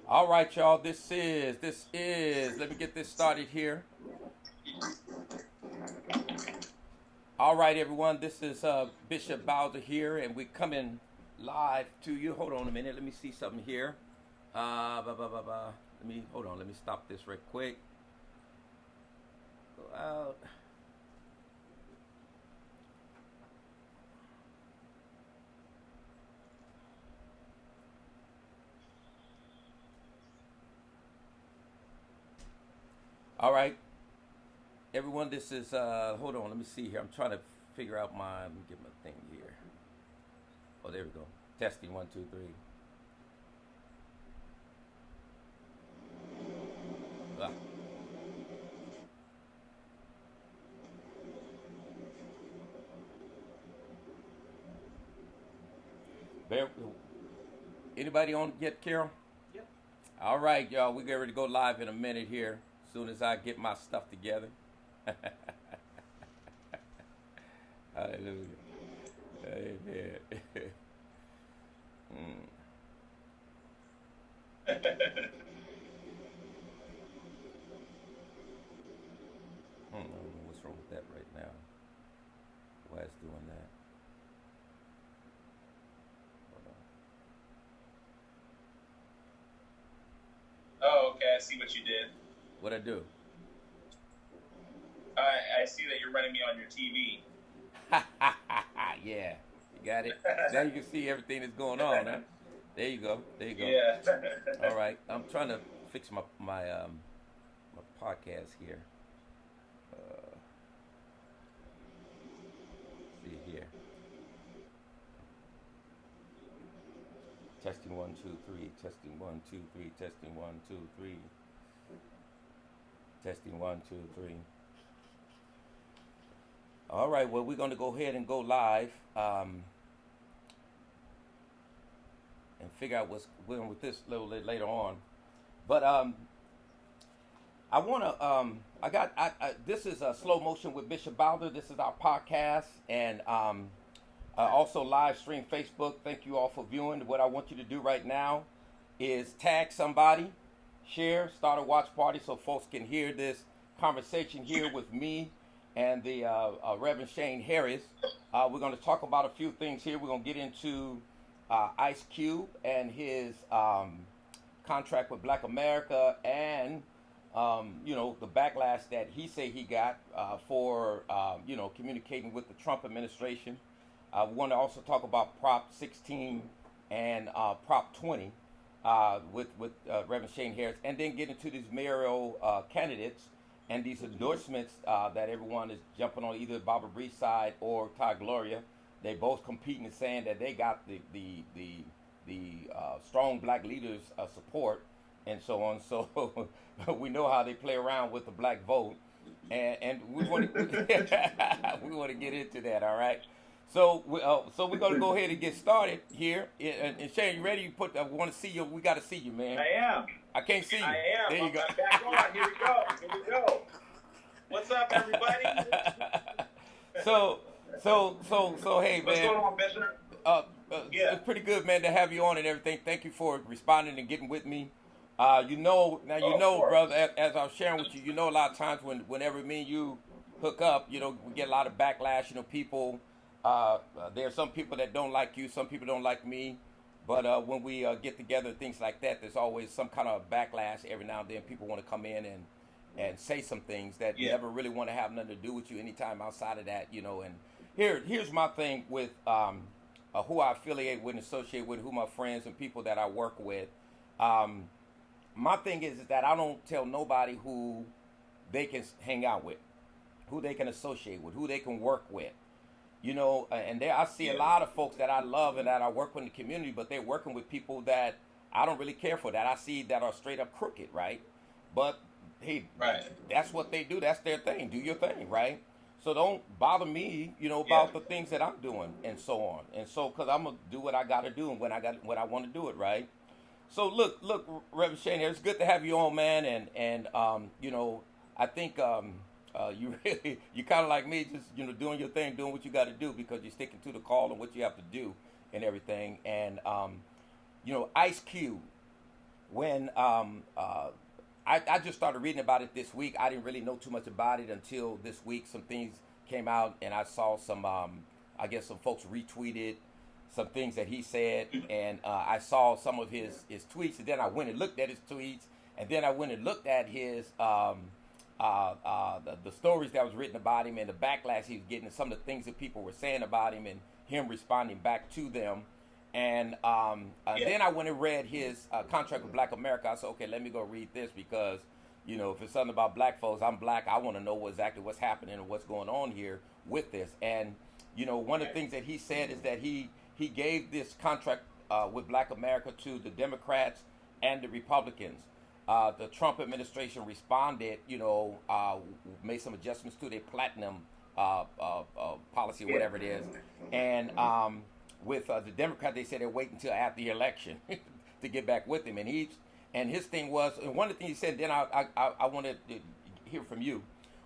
All right, y'all. Let me get this started here. All right, everyone. This is Bishop Bowser here, and we're coming live to you. Hold on a minute. Let me see something here. Let me hold on. Let me stop this right quick. Go out. All right, everyone. This is hold on. Let me see here. I'm trying to figure out my. Let me get my thing here. Oh, there we go. Testing one, two, three. Ah. Bear, anybody on yet, Carol? Yep. All right, y'all. We get ready to go live in a minute here. As soon as I get my stuff together. Hallelujah. Amen. Mm. I don't know what's wrong with that right now. Why it's doing that? Hold Oh, okay. I see what you did. on. What I do? I see that you're running me on your TV. Yeah, you got it. Now you can see everything that's going on, huh? There you go. There you go. Yeah. All right. I'm trying to fix my podcast here. Uh, see here. Testing one, two, three. Testing one, two, three. Testing one, two, three. Testing one, two, three. All right. Well, we're going to go ahead and go live and figure out what's going with this a little bit later on. But I want to. This is a slow motion with Bishop Bowder. This is our podcast, and also live stream Facebook. Thank you all for viewing. What I want you to do right now is tag somebody, share, start a watch party so folks can hear this conversation here with me and the Reverend Shane Harris. We're going to talk about a few things here. We're going to get into Ice Cube and his contract with Black America and the backlash that he say he got for communicating with the Trump administration. We want to also talk about Prop 16 and Prop 20 with Reverend Shane Harris, and then get into these mayoral candidates and these endorsements that everyone is jumping on, either Barbara Bree's side or Todd Gloria. They both competing and saying that they got the strong black leaders' support and so on. So we know how they play around with the black vote, and we want to we want to get into that. All right. So we're gonna go ahead and get started here. And Shane, you ready? You put. I want to see you. We got to see you, man. I am. I can't see you. I am. There you go. I'm back on. Here we go. Here we go. What's up, everybody? So hey, What's man. going on, Bishop? Yeah. It's pretty good, man, to have you on and everything. Thank you for responding and getting with me. Oh, of course. Brother, as I was sharing with you, a lot of times whenever me and you hook up, we get a lot of backlash. People, there are some people that don't like you, some people don't like me. But when we get together and things like that, there's always some kind of backlash every now and then. People want to come in and say some things that Yeah. never really want to have nothing to do with you anytime outside of that. And here's my thing with who I affiliate with and associate with, who my friends and people that I work with. Um, my thing is that I don't tell nobody who they can hang out with, who they can associate with, who they can work with. And there I see a Yeah. lot of folks that I love and that I work with in the community, but they're working with people that I don't really care for, that I see that are straight up crooked, right? But hey, Right. that's what they do. That's their thing. Do your thing, right? So don't bother me, Yeah. about the things that I'm doing and so on. And so, because I'm gonna do what I got to do and when I want to do it, right? So look, Reverend Shane, it's good to have you on, man. And I think you really you kind of like me, just doing your thing, doing what you got to do because you're sticking to the call and what you have to do and everything. And Ice Cube, when I just started reading about it this week. I didn't really know too much about it until this week. Some things came out, and I saw some, I guess some folks retweeted some things that he said, and I saw some of his tweets, and then I went and looked at his tweets, and then I went and looked at his the stories that was written about him and the backlash he was getting, and some of the things that people were saying about him, and him responding back to them. And then I went and read his contract with Black America. I said, okay, let me go read this because, you know, if it's something about black folks, I'm black. I want to know exactly what's happening and what's going on here with this. And, you know, one of the things that he said is that he gave this contract with Black America to the Democrats and the Republicans. The Trump administration responded, you know, made some adjustments to their platinum policy or whatever it is. And with the Democrats, they said they're waiting until after the election to get back with him. And his thing was, and one of the things he said, then I wanted to hear from you.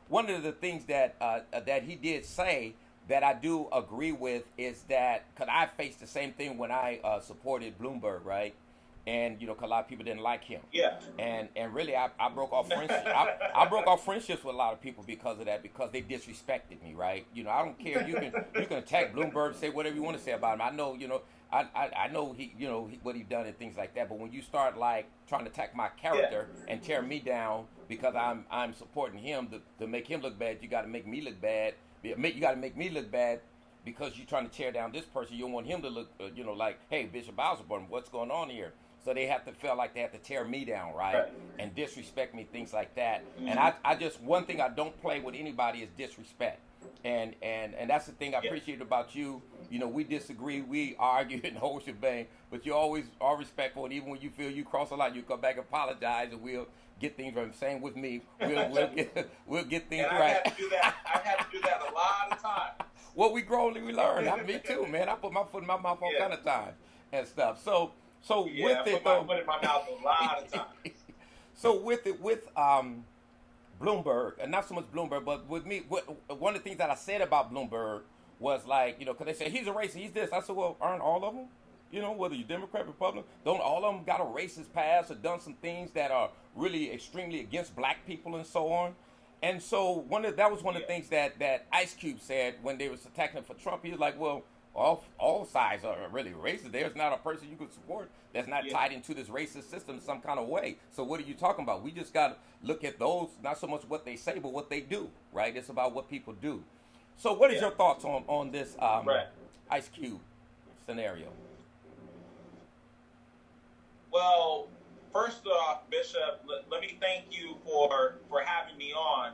One of the things that that he did say that I do agree with is that, because I faced the same thing when I supported Bloomberg, right? And, you know, 'cause a lot of people didn't like him. Yeah. And really, I broke off friendships. I broke off friendships with a lot of people because of that, because they disrespected me, right? You know, I don't care. You can attack Bloomberg, say whatever you want to say about him. I know, you know, I know he, you know, what he done and things like that. But when you start like trying to attack my character and tear me down because I'm supporting him to make him look bad, you got to make me look bad. You got to make me look bad because you're trying to tear down this person. You don't want him to look, you know, like, hey, Bishop Osborne, what's going on here? So they have to feel like they have to tear me down, right? And disrespect me, things like that. And I just, one thing I don't play with anybody is disrespect. And that's the thing I appreciate about you. You know, we disagree, we argue and the whole shebang, but you always are respectful. And even when you feel you cross a line, you come back and apologize, and we'll get things right. Same with me. We'll get things and right. I've had to do that a lot of times. Well, we grow and we learn. Me too, man. I put my foot in my mouth all kind of times and stuff. So with it, I put my foot in my mouth a lot of times. So with Bloomberg, and not so much Bloomberg, but with me, one of the things that I said about Bloomberg was like, you know, because they say he's a racist, he's this. I said, well, aren't all of them? You know, whether you're Democrat, Republican, don't all of them got a racist past or done some things that are really extremely against black people and so on? And so that was one of the things that Ice Cube said when they was attacking him for Trump. He was like, well, all sides are really racist. There's not a person you could support that's not tied into this racist system in some kind of way. So what are you talking about? We just got to look at those, not so much what they say, but what they do, right? It's about what people do. So what is your thoughts on this Ice Cube scenario? Well, first off, Bishop, let me thank you for having me on.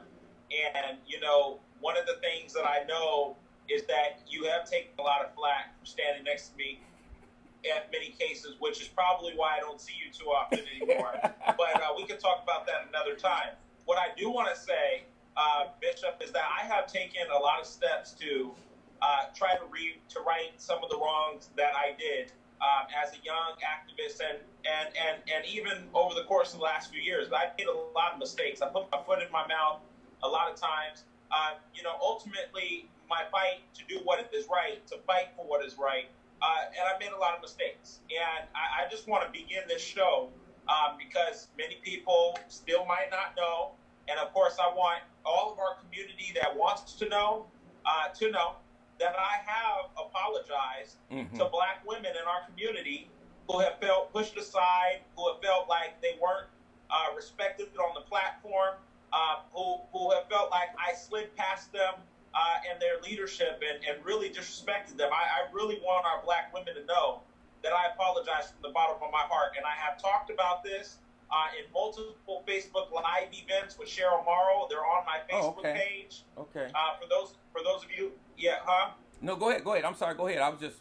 And, you know, one of the things that I know is that you have taken a lot of flack from standing next to me at many cases, which is probably why I don't see you too often anymore. But we can talk about that another time. What I do want to say, Bishop, is that I have taken a lot of steps to try to right some of the wrongs that I did as a young activist, and even over the course of the last few years. I made a lot of mistakes. I put my foot in my mouth a lot of times. You know, ultimately, my fight to do what is right, to fight for what is right, and I made a lot of mistakes. And I just want to begin this show because many people still might not know, and of course, I want all of our community that wants to know that I have apologized to black women in our community who have felt pushed aside, who have felt like they weren't respected on the platform, who have felt like I slid past them and their leadership and really disrespected them. I really want our black women to know that I apologize from the bottom of my heart. And I have talked about this in multiple Facebook Live events with Cheryl Morrow. They're on my Facebook page. Okay. For those of you, No, go ahead. I'm sorry. Go ahead. I was just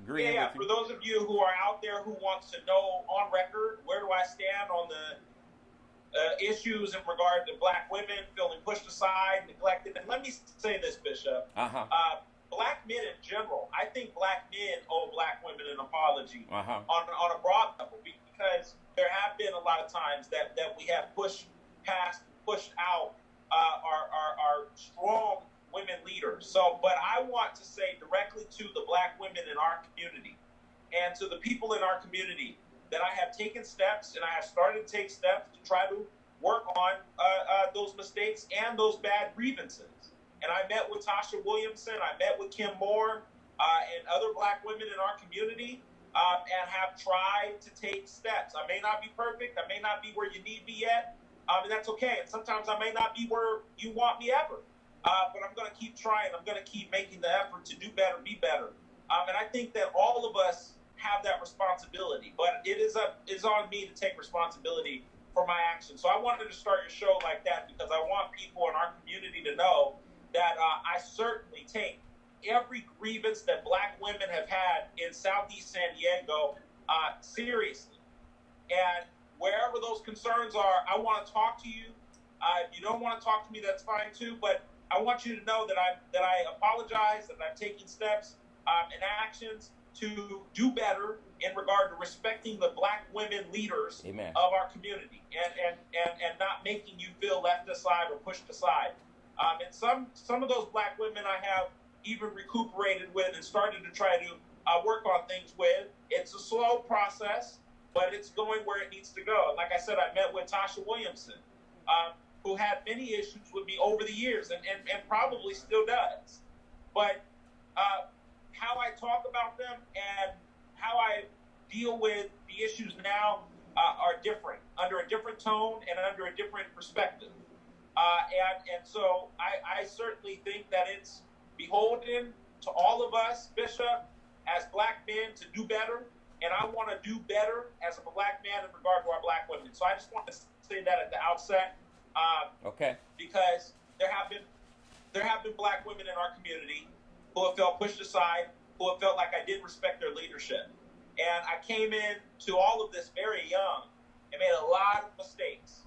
agreeing with you. For those of you who are out there who wants to know on record, where do I stand on the issues in regard to black women feeling pushed aside, neglected. And let me say this, Bishop. Black men in general, I think black men owe black women an apology on a broad level, because there have been a lot of times that we have pushed out our strong women leaders. So, but I want to say directly to the black women in our community and to the people in our community that I have taken steps, and I have started to take steps to try to work on those mistakes and those bad grievances. And I met with Tasha Williamson, I met with Kim Moore, and other Black women in our community, and have tried to take steps. I may not be perfect, I may not be where you need me yet, and that's okay. And sometimes I may not be where you want me ever. But I'm going to keep trying. I'm going to keep making the effort to do better, be better. And I think that all of us have that responsibility. But it is on me to take responsibility for my actions. So I wanted to start your show like that because I want people in our community to know that I certainly take every grievance that Black women have had in Southeast San Diego seriously. And wherever those concerns are, I want to talk to you. If you don't want to talk to me, that's fine too. But I want you to know that I apologize, that I'm taking steps and actions to do better in regard to respecting the Black women leaders Amen. Of our community and not making you feel left aside or pushed aside. And some of those Black women I have even recuperated with and started to try to work on things with. It's a slow process, but it's going where it needs to go. And like I said, I met with Tasha Williamson, who had many issues with me over the years and probably still does. But how I talk about them and how I deal with the issues now are different, under a different tone and under a different perspective. And so I certainly think that it's beholden to all of us, Bishop, as Black men to do better. And I want to do better as a Black man in regard to our Black women. So I just want to say that at the outset. Okay. Because there have been Black women in our community who have felt pushed aside, who have felt like I didn't respect their leadership. And I came in to all of this very young and made a lot of mistakes,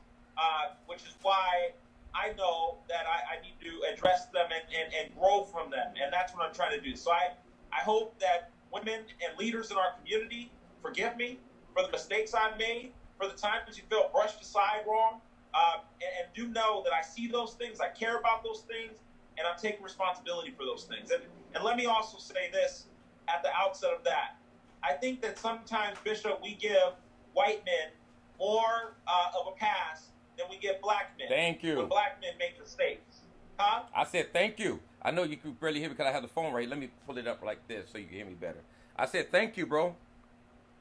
which is why I know that I need to address them and grow from them. And that's what I'm trying to do. So I hope that women and leaders in our community forgive me for the mistakes I've made, for the times you felt brushed aside wrong. And do know that I see those things, I care about those things, and I'm taking responsibility for those things. And let me also say this at the outset of that. I think that sometimes, Bishop, we give white men more of a pass than we give Black men. Thank you. When Black men make mistakes. Huh? I said thank you. I know you could barely hear me because I have the phone right here. Let me pull it up like this so you can hear me better. I said thank you, bro.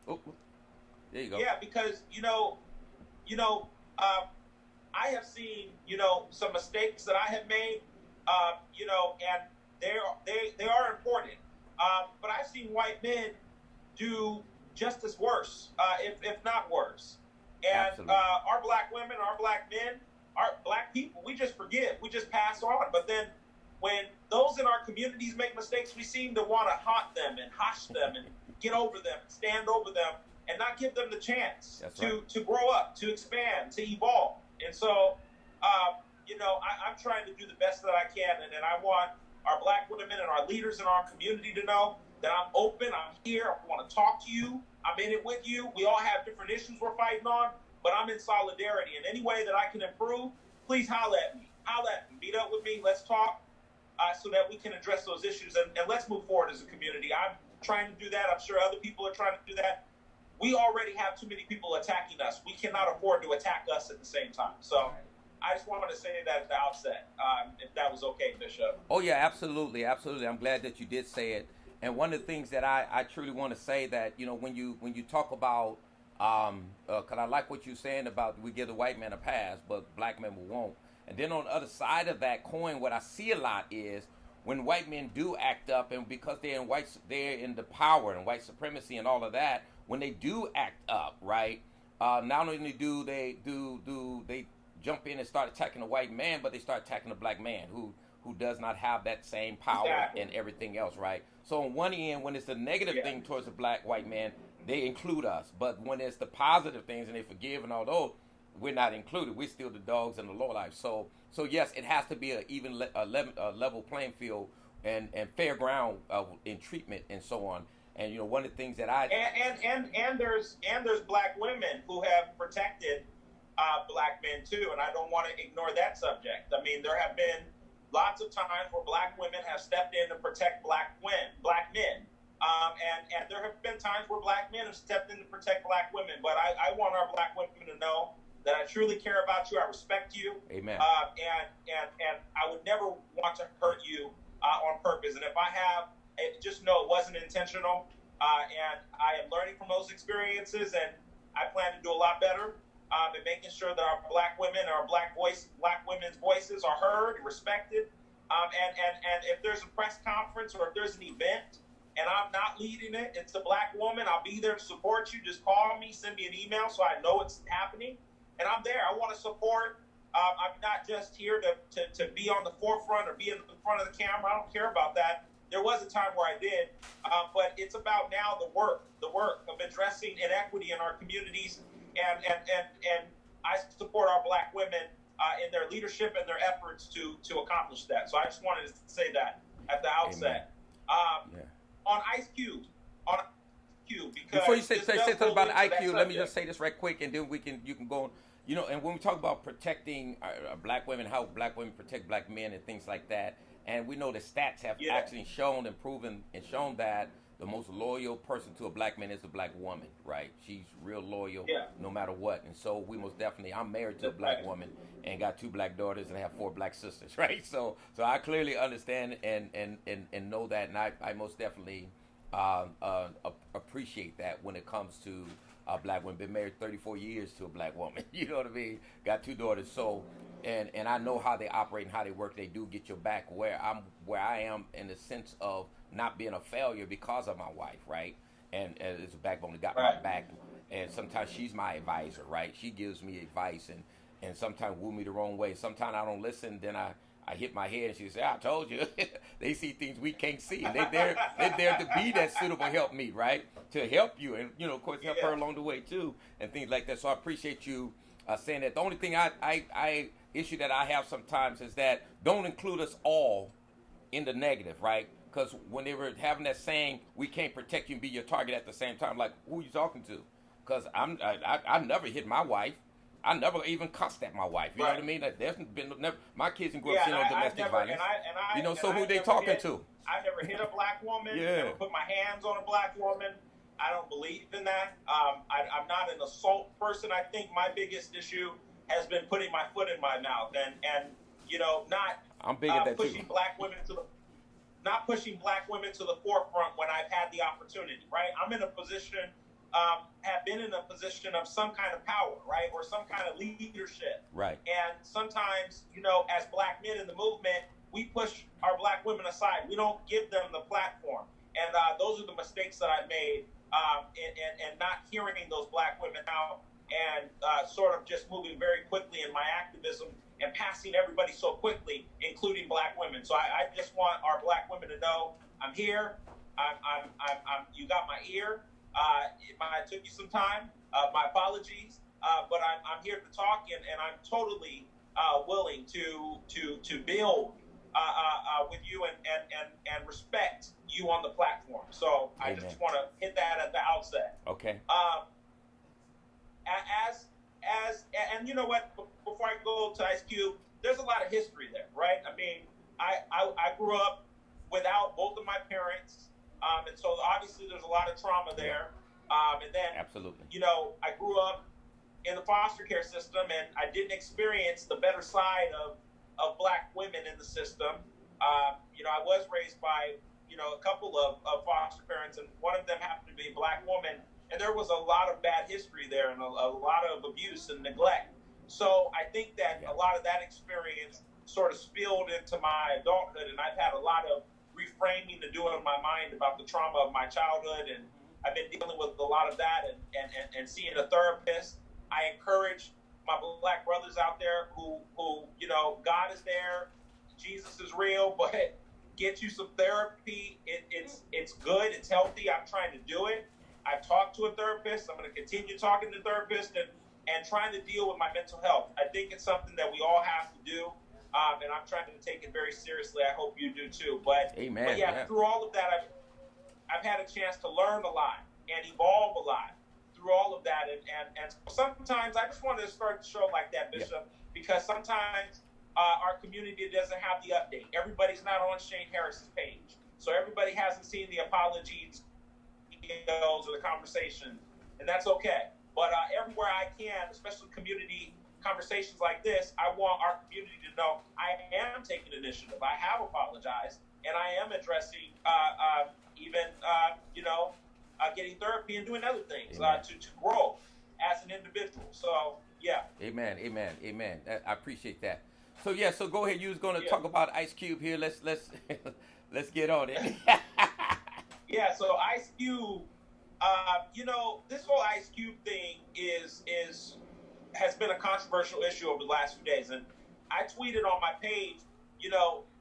Oh, there you go. Yeah, because, I have seen, some mistakes that I have made, and they are important. But I've seen white men do just as worse, if not worse. And our Black women, our Black men, our Black people, we just forgive. We just pass on. But then when those in our communities make mistakes, we seem to want to haunt them and hush them and get over them, stand over them, and not give them the chance to grow up, to expand, to evolve. And so, I'm trying to do the best that I can. And I want our Black women and our leaders in our community to know that I'm open, I'm here, I want to talk to you, I'm in it with you. We all have different issues we're fighting on, but I'm in solidarity. And any way that I can improve, please holler at me. Meet up with me, let's talk, so that we can address those issues. And let's move forward as a community. I'm trying to do that. I'm sure other people are trying to do that. We already have too many people attacking us. We cannot afford to attack us at the same time. So I just wanted to say that at the outset, if that was okay, Bishop. Oh, yeah, absolutely. Absolutely. I'm glad that you did say it. And one of the things that I truly want to say that, when you talk about, because I like what you're saying about we give the white man a pass, but Black men won't. And then on the other side of that coin, what I see a lot is when white men do act up, and because they're in the power and white supremacy and all of that, when they do act up, right? Not only do they jump in and start attacking the white man, but they start attacking the Black man who does not have that same power and everything else, right? So on one end, when it's the negative thing towards the white man, they include us. But when it's the positive things and they forgive and all those, we're not included. We're still the dogs and the lowlife. So yes, it has to be a even level playing field and fair ground in treatment and so on. And one of the things that and there's Black women who have protected Black men too, and I don't want to ignore that subject. I mean, there have been lots of times where Black women have stepped in to protect Black men, And there have been times where black men have stepped in to protect black women. But I want our black women to know that I truly care about you. I respect you. Amen. And I would never want to hurt you on purpose. And if I have, just know it wasn't intentional. And I am learning from those experiences, and I plan to do a lot better in making sure that our black women, our black women's voices are heard, respected. And if there's a press conference or if there's an event and I'm not leading it, it's a black woman, I'll be there to support you. Just call me, send me an email so I know it's happening. And I'm there. I want to support. I'm not just here to be on the forefront or be in the front of the camera. I don't care about that. There was a time where I did, but it's about now the work of addressing inequity in our communities, and I support our black women in their leadership and their efforts to accomplish that. So I just wanted to say that at the outset. On Ice Cube, because before you say something about IQ, let me just say this right quick, and then you can go on. You know, and when we talk about protecting black women, how black women protect black men and things like that, and we know the stats have actually shown and proven and shown that the most loyal person to a black man is a black woman, right? She's real loyal no matter what. And so we most definitely, I'm married to a black woman and got 2 black daughters and I have 4 black sisters, right? So I clearly understand and know that, and I most definitely appreciate that when it comes to black women. Been married 34 years to a black woman, you know what I mean? Got 2 daughters, so and I know how they operate and how they work. They do get your back where I am in the sense of not being a failure because of my wife, right? And it's a backbone that got my back. And sometimes she's my advisor, right? She gives me advice and sometimes woo me the wrong way. Sometimes I don't listen, then I hit my head and she say, I told you. They see things we can't see. And they're there to be that suitable help me, right? To help you and, of course, help her along the way too and things like that. So I appreciate you saying that. The only thing I issue that I have sometimes is that don't include us all in the negative, right? Because when they were having that saying, we can't protect you and be your target at the same time, like, who are you talking to? Because I never hit my wife. I never even cussed at my wife. You know what I mean? There's been never. My kids didn't grow up seeing no domestic violence. So who they talking to? I never hit a black woman. Never put my hands on a black woman. I don't believe in that. I'm not an assault person. I think my biggest issue has been putting my foot in my mouth and not I'm big at that pushing too. Not pushing black women to the forefront when I've had the opportunity. Right? I'm in a position. Have been in a position of some kind of power, right, or some kind of leadership, right. And sometimes, as black men in the movement, we push our black women aside. We don't give them the platform, and those are the mistakes that I made, and not hearing those black women out, and sort of just moving very quickly in my activism and passing everybody so quickly, including black women. So I just want our black women to know I'm here. You got my ear. It might have took you some time. My apologies, but I'm here to talk, and I'm totally willing to build with you and respect you on the platform. So I just want to hit that at the outset. Okay. And you know what? Before I go to Ice Cube, there's a lot of history there, right? I mean, I grew up without both of my parents. And so obviously there's a lot of trauma there. And then, absolutely, I grew up in the foster care system, and I didn't experience the better side of black women in the system. I was raised by, a couple of foster parents, and one of them happened to be a black woman. And there was a lot of bad history there and a lot of abuse and neglect. So I think that a lot of that experience sort of spilled into my adulthood, and I've had a lot of reframing to do in my mind about the trauma of my childhood, and I've been dealing with a lot of that and seeing a therapist. I encourage my black brothers out there who God is there, Jesus is real, but get you some therapy. It's good, it's healthy. I'm trying to do it. I've talked to a therapist. I'm going to continue talking to therapists and trying to deal with my mental health. I think it's something that we all have to do. And I'm trying to take it very seriously. I hope you do too. But through all of that, I've had a chance to learn a lot and evolve a lot through all of that. And sometimes I just wanted to start the show like that, Bishop, because sometimes our community doesn't have the update. Everybody's not on Shane Harris's page. So everybody hasn't seen the apologies videos or the conversation, and that's okay. But everywhere I can, especially community conversations like this, I want our community to know I am taking initiative. I have apologized, and I am addressing getting therapy and doing other things to grow as an individual. So, yeah. Amen, amen, amen. I appreciate that. So yeah, so go ahead. You was going to talk about Ice Cube here. Let's let's get on it. Yeah. So Ice Cube, this whole Ice Cube thing has been a controversial issue over the last few days, and I tweeted on my page,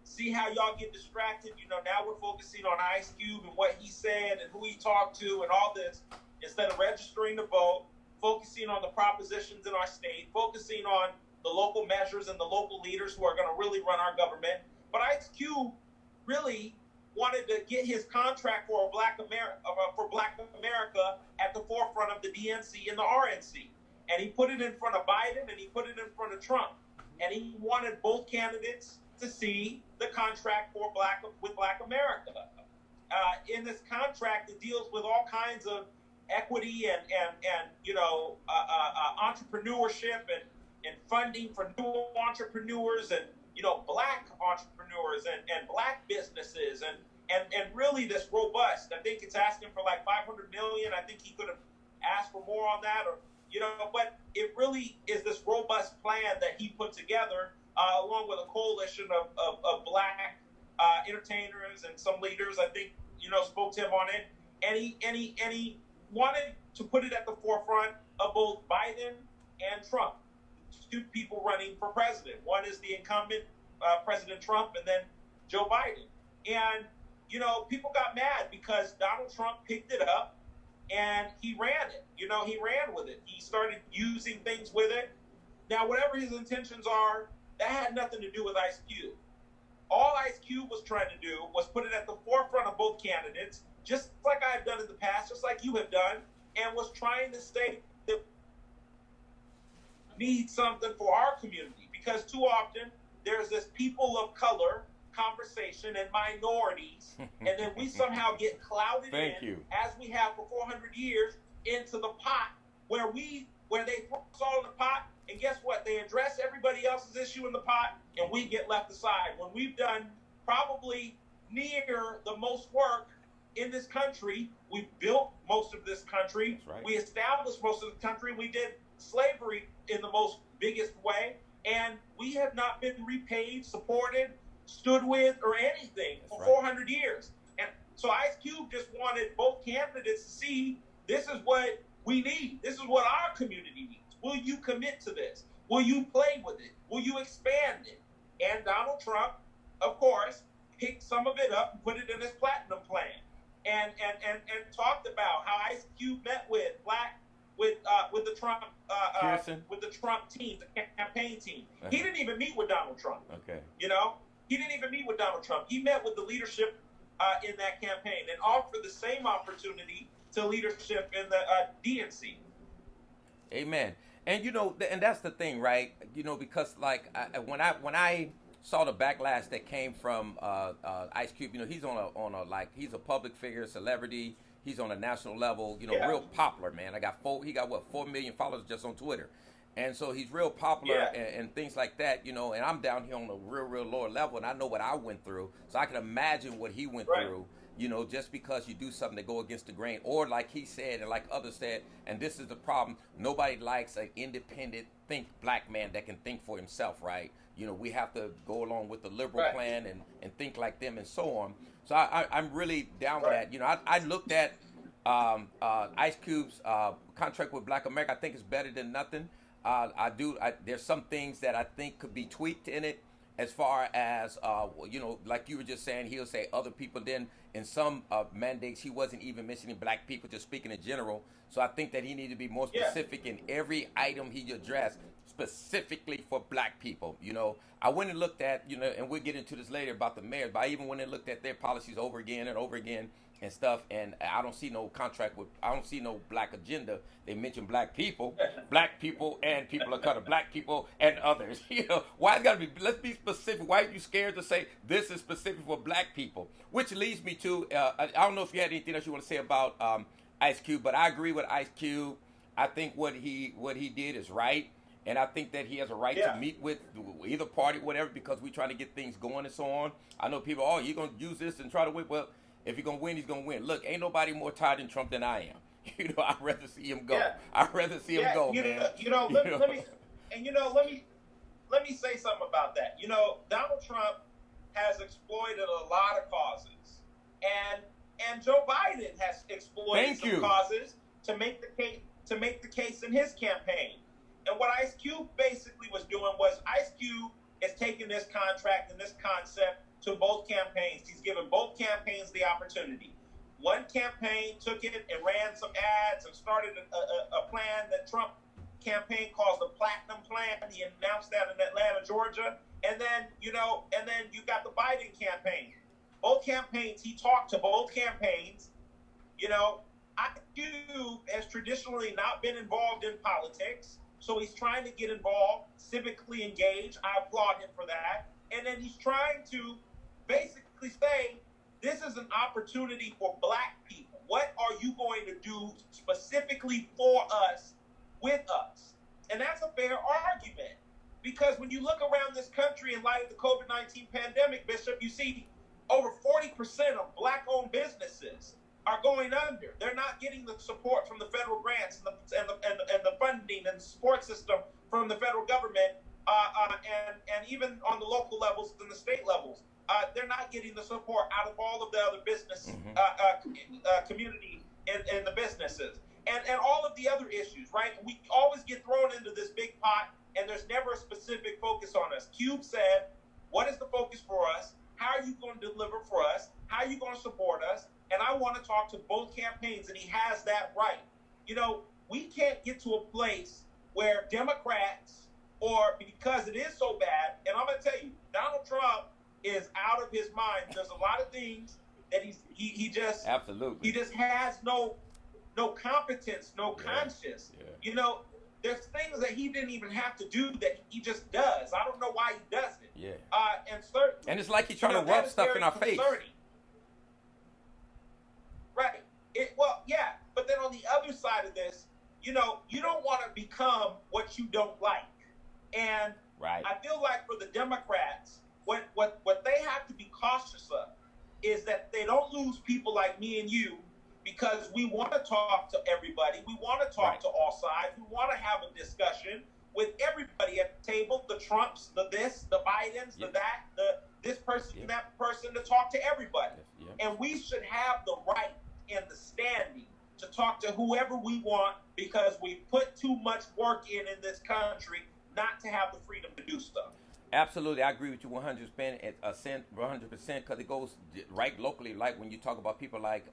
see how y'all get distracted. Now we're focusing on Ice Cube and what he said and who he talked to and all this, instead of registering to vote, focusing on the propositions in our state, focusing on the local measures and the local leaders who are going to really run our government. But Ice Cube really wanted to get his contract for Black America at the forefront of the DNC and the RNC. And he put it in front of Biden and he put it in front of Trump. And he wanted both candidates to see the contract for Black America. In this contract, it deals with all kinds of equity and entrepreneurship and funding for new entrepreneurs and Black entrepreneurs and Black businesses and really this robust. I think it's asking for like $500 million. I think he could have asked for more on that, but it really is this robust plan that he put together along with a coalition of Black entertainers and some leaders. I think spoke to him on it, and he wanted to put it at the forefront of both Biden and Trump, two people running for president. One is the incumbent President Trump, and then Joe Biden. And people got mad because Donald Trump picked it up and he ran it. He ran with it. He started using things with it. Now, whatever his intentions are, that had nothing to do with Ice Cube. All Ice Cube was trying to do was put it at the forefront of both candidates, just like I have done in the past, just like you have done, and was trying to state that we need something for our community, because too often there's this people of color conversation and minorities, and then we somehow get clouded as we have for 400 years, into the pot where they throw us all in the pot, and guess what? They address everybody else's issue in the pot, and we get left aside. When we've done probably near the most work in this country, we built most of this country. Right. We established most of the country. We did slavery in the most biggest way, and we have not been repaid, supported, stood with, or anything for 400 years. And so Ice Cube just wanted both candidates to see, this is what we need. This is what our community needs. Will you commit to this? Will you play with it? Will you expand it? And Donald Trump, of course, picked some of it up and put it in his platinum plan, and talked about how Ice Cube met with the Trump team, the campaign team. Uh-huh. He didn't even meet with Donald Trump. Okay. He didn't even meet with Donald Trump. He met with the leadership in that campaign and offered the same opportunity to leadership in the DNC. Amen. And and that's the thing, right? Because like when I saw the backlash that came from Ice Cube, he's on a he's a public figure, celebrity. He's on a national level, real popular, man. He got 4 million followers just on Twitter. And so he's real popular and things like that, and I'm down here on a real lower level, and I know what I went through. So I can imagine what he went through, just because you do something to go against the grain, or like he said and like others said, and this is the problem, nobody likes an independent Black man that can think for himself, right? We have to go along with the liberal plan and think like them and so on. So I'm really down with that. I looked at Ice Cube's contract with Black America. I think it's better than nothing. There's some things that I think could be tweaked in it, as far as, like you were just saying, he'll say other people. Then in some mandates, he wasn't even mentioning Black people, just speaking in general. So I think that he needed to be more specific in every item he addressed, specifically for black people. I went and looked at, and we'll get into this later about the mayors, but I even went and looked at their policies over again and over again and stuff, and I don't see no I don't see no black agenda. They mention black people and people of color, black people and others. Why it's gotta be, let's be specific. Why are you scared to say this is specific for black people? Which leads me to, I don't know if you had anything else you want to say about Ice Cube, but I agree with Ice Cube. I think what he did is right. And I think that he has a right to meet with either party, whatever, because we're trying to get things going and so on. I know people, you're going to use this and try to win. Well, if he's going to win, he's going to win. Look, ain't nobody more tired than Trump than I am. I'd rather see him go. Yeah. I'd rather see him go, man. Let me say something about that. Donald Trump has exploited a lot of causes. And Joe Biden has exploited some causes to make the case in his campaign. And what Ice Cube basically was doing was Ice Cube is taking this contract and this concept to both campaigns. He's given both campaigns the opportunity. One campaign took it and ran some ads and started a plan that Trump campaign calls the Platinum Plan. He announced that in Atlanta, Georgia. And then, you got the Biden campaign. Both campaigns, he talked to both campaigns. Ice Cube has traditionally not been involved in politics. So he's trying to get involved, civically engaged. I applaud him for that. And then he's trying to basically say, this is an opportunity for black people. What are you going to do specifically for us, with us? And that's a fair argument. Because when you look around this country in light of the COVID-19 pandemic, Bishop, you see over 40% of black-owned businesses are going under. They're not getting the support from the federal grants and the funding and the support system from the federal government, and even on the local levels and the state levels. They're not getting the support out of all of the other business community and the businesses. And all of the other issues, right? We always get thrown into this big pot, and there's never a specific focus on us. Cube said, what is the focus for us? How are you going to deliver for us? How are you going to support us? And I want to talk to both campaigns, and he has that right. We can't get to a place where Democrats, or because it is so bad, and I'm going to tell you, Donald Trump is out of his mind. There's a lot of things that he just absolutely, he just has no competence, no conscience. Yeah. There's things that he didn't even have to do that he just does. I don't know why he does it. Yeah. And it's like he's trying to rub stuff in our face. Right. But then on the other side of this, you don't want to become what you don't like. And right. I feel like for the Democrats, what they have to be cautious of is that they don't lose people like me and you, because we want to talk to everybody. We want to talk to all sides. We want to have a discussion with everybody at the table, the Trumps, the this, the Bidens, the that, this person, that person, to talk to everybody. And we should have the right and the standing to talk to whoever we want, because we put too much work in this country not to have the freedom to do stuff. Absolutely, I agree with you 100%, 100%, because it goes right locally. Like when you talk about people like,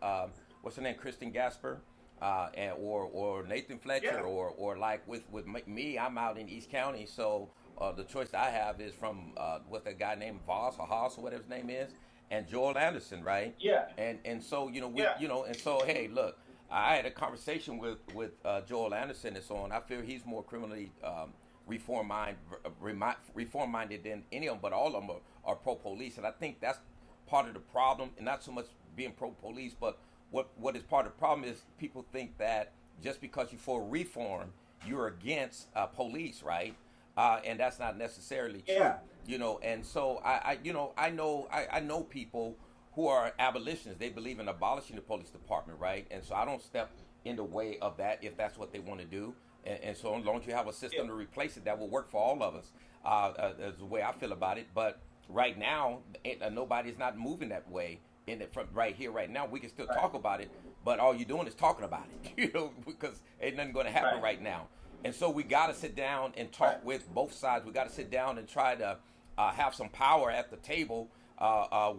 what's her name, Kristen Gasper, or Nathan Fletcher, or like with me, I'm out in East County, so the choice I have is from what's that guy named Voss or Haas or whatever his name is, and Joel Anderson, right? Yeah. And so and so hey, look, I had a conversation with Joel Anderson and so on. I feel he's more criminally reform-minded than any of them, but all of them are pro-police, and I think that's part of the problem, and not so much being pro-police, but what is part of the problem is people think that just because you're for reform, you're against police, right? And that's not necessarily true. Yeah. And so I know people who are abolitionists. They believe in abolishing the police department, right? And so I don't step in the way of that if that's what they want to do. And so as long as you have a system to replace it, that will work for all of us. That's the way I feel about it. But right now, nobody's not moving that way. From right here, right now, we can still talk about it, but all you're doing is talking about it, because ain't nothing going to happen right now. And so we got to sit down and talk with both sides. We got to sit down and try to have some power at the table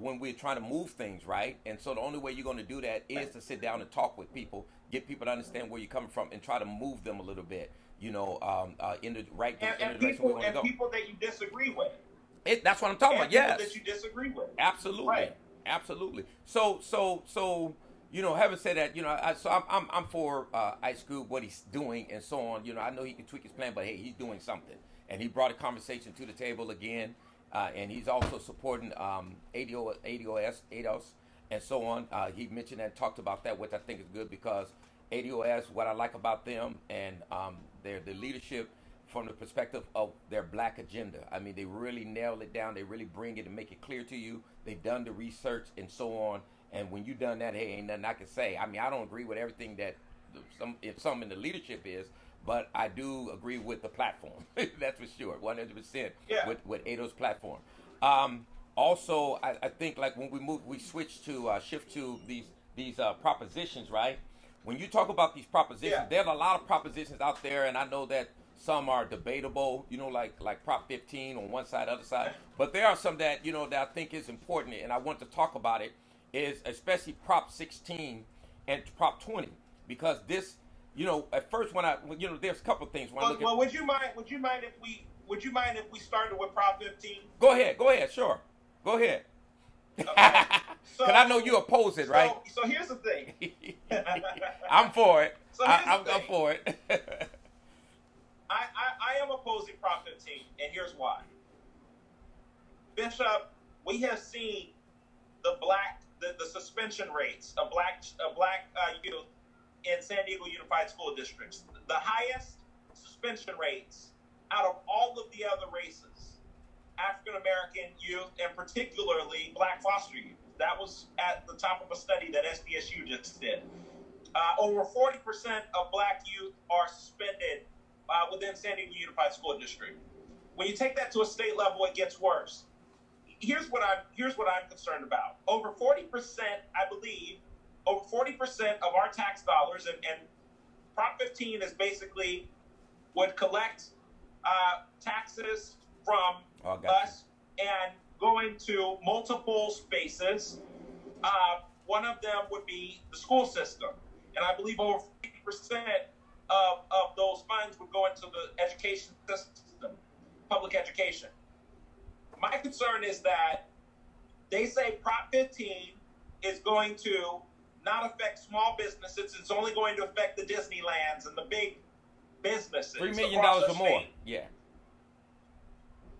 when we're trying to move things, right? And so the only way you're going to do that is to sit down and talk with people, get people to understand where you're coming from, and try to move them a little bit. in the right and, in the and direction we people want to and go. people that you disagree with, That's what I'm talking and about. people Yes. that you disagree with. Absolutely, Right. absolutely. So, having said that, I'm for Ice Cube, what he's doing and so on. I know he can tweak his plan, but hey, he's doing something, and he brought a conversation to the table again, and he's also supporting ADOS, and so on. He mentioned and talked about that, which I think is good because ADOS, what I like about them and their leadership from the perspective of their black agenda. I mean, they really nail it down. They really bring it and make it clear to you. They've done the research and so on. And when you done that, hey, ain't nothing I can say. I mean, I don't agree with everything that some in the leadership is, but I do agree with the platform. That's for sure, 100% Yeah. with Ado's platform. Also, I think like when we shift to these propositions, right? When you talk about these propositions, Yeah. there's a lot of propositions out there, and I know that some are debatable, like Prop 15 on one side, other side. But there are some that that I think is important, and I want to talk about it. Is especially Prop 16 and Prop 20 because this, at first when there's a couple of things. Well, would you mind if we started with Prop 15? Go ahead, sure, go ahead. Okay. So, Because I know you oppose it, right? So here's the thing. I'm for it. So here's the I'm thing. for it. I am opposing Prop 15, and here's why. Bishop, we have seen the suspension rates of black youth in San Diego Unified School Districts. The highest suspension rates out of all of the other races, African American youth, and particularly black foster youth. That was at the top of a study that SDSU just did. Over 40% of black youth are suspended within San Diego Unified School District. When you take that to a state level, it gets worse. Here's what I'm concerned about. Over 40%, I believe, over 40% of our tax dollars, and Prop 15 is basically would collect taxes from us and going to multiple spaces. One of them would be the school system. And I believe over 50% of those funds would go into the education system, public education. My concern is that they say Prop 15 is going to not affect small businesses. It's only going to affect the Disneylands and the big businesses. $3 million or more. State. Yeah.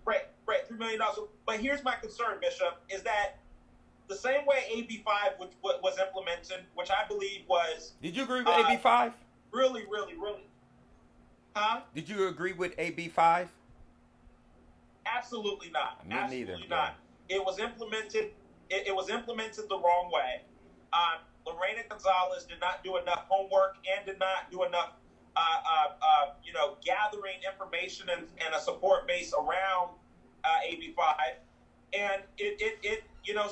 Right, $3 million. But here's my concern, Bishop, is that the same way AB 5 was implemented, which I believe was... Did you agree with AB 5? Really. Huh? Did you agree with AB 5? Absolutely not. Me Absolutely neither. not. It was implemented. It was implemented the wrong way. Lorena Gonzalez did not do enough homework and did not do enough, gathering information and a support base around AB 5. And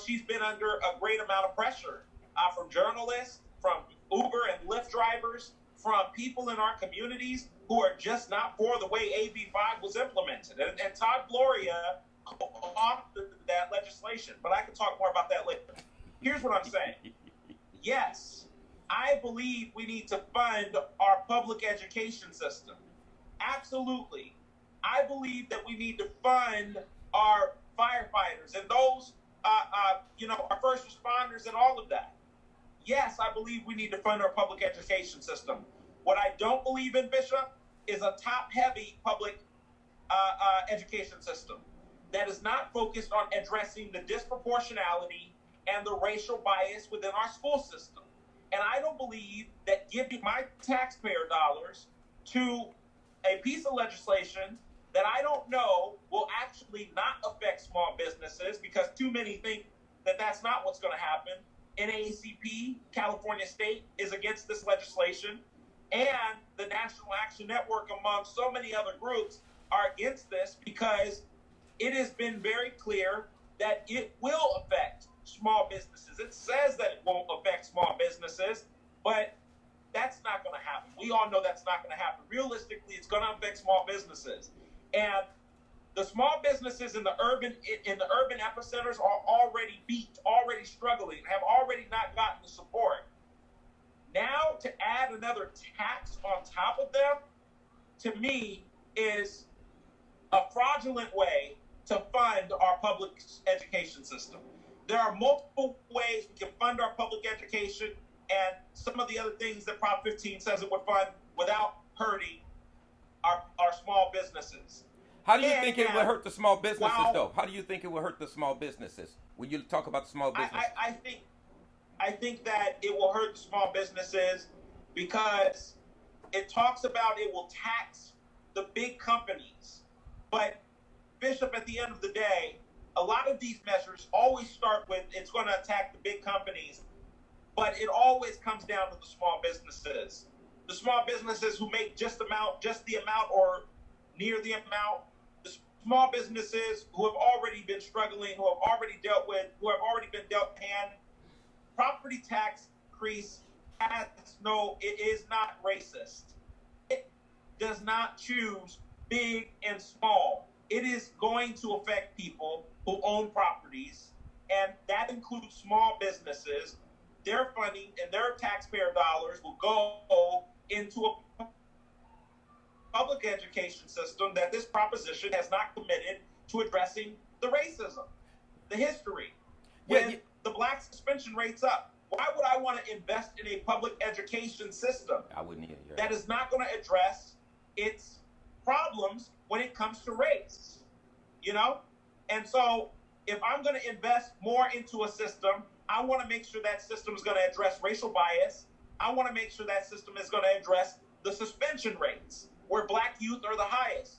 she's been under a great amount of pressure from journalists, from Uber and Lyft drivers, from people in our communities who are just not for the way AB 5 was implemented. And Todd Gloria co-authored that legislation, but I can talk more about that later. Here's what I'm saying. Yes, I believe we need to fund our public education system. Absolutely. I believe that we need to fund our firefighters and those, our first responders and all of that. Yes, I believe we need to fund our public education system. What I don't believe in, Bishop, is a top-heavy public education system that is not focused on addressing the disproportionality and the racial bias within our school system. And I don't believe that giving my taxpayer dollars to a piece of legislation that I don't know will actually not affect small businesses, because too many think that that's not what's going to happen. NAACP, California State, is against this legislation, and the National Action Network, among so many other groups, are against this because it has been very clear that it will affect small businesses. It says that it won't affect small businesses, but that's not going to happen. We all know that's not going to happen. Realistically, it's going to affect small businesses. And the small businesses in the urban epicenters are already beat, already struggling, have already not gotten the support. Now, to add another tax on top of them, to me, is a fraudulent way to fund our public education system. There are multiple ways we can fund our public education, and some of the other things that Prop 15 says it would fund without hurting our small businesses. How do you think it would hurt the small businesses, though? How do you think it would hurt the small businesses when you talk about the small business? I think that it will hurt the small businesses because it talks about it will tax the big companies. But, Bishop, at the end of the day, a lot of these measures always start with it's going to attack the big companies, but it always comes down to the small businesses. The small businesses who make just the amount or near the amount, the small businesses who have already been struggling, who have already been dealt hand. Property tax increase it is not racist. It does not choose big and small. It is going to affect people who own properties, and that includes small businesses. Their funding and their taxpayer dollars will go into a public education system that this proposition has not committed to addressing the racism, the history. When the black suspension rate's up, why would I want to invest in a public education system that is not going to address its problems when it comes to race? You know? And so if I'm going to invest more into a system, I want to make sure that system is going to address racial bias. I want to make sure that system is going to address the suspension rates, where black youth are the highest.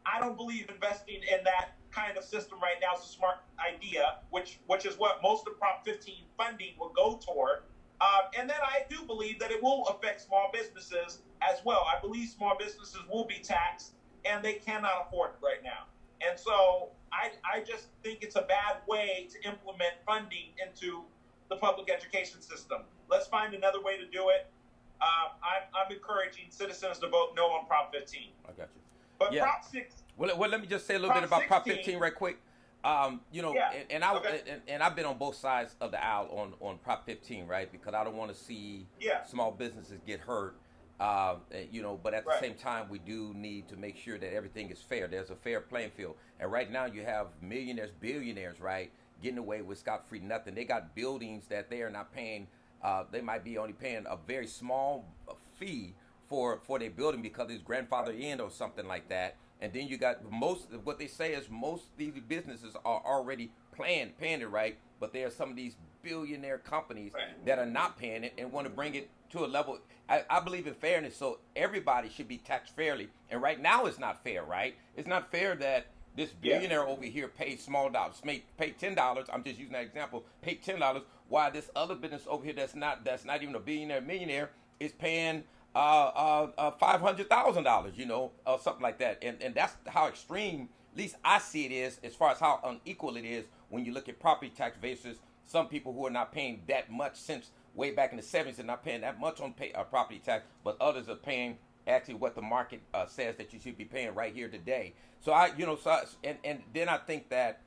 I don't believe investing in that kind of system right now is a smart idea, which is what most of Prop 15 funding will go toward. And then I do believe that it will affect small businesses as well. I believe small businesses will be taxed, and they cannot afford it right now. And so I just think it's a bad way to implement funding into the public education system. Let's find another way to do it. I'm encouraging citizens to vote no on Prop 15. I got you. But Prop 6. Well, let me just say a little bit about Prop 15 right quick. And I've been on both sides of the aisle on Prop 15, right? Because I don't want to see small businesses get hurt. But at the same time, we do need to make sure that everything is fair. There's a fair playing field. And right now you have millionaires, billionaires, right, getting away with scot-free nothing. They got buildings that they are not paying. They might be only paying a very small fee for their building because it's grandfathered in or something like that. And then you got what they say is most of these businesses are already paying it, right? But there are some of these billionaire companies that are not paying it and want to bring it to a level. I believe in fairness, so everybody should be taxed fairly. And right now it's not fair, right? It's not fair that this billionaire over here pays small dollars, pay $10. I'm just using that example. Pay $10, while this other business over here that's not even a billionaire, millionaire is paying $500,000, or something like that. And that's how extreme, at least I see it is, as far as how unequal it is when you look at property tax versus some people who are not paying that much since way back in the 70s and not paying that much on property tax, but others are paying actually what the market says that you should be paying right here today. So and then I think that,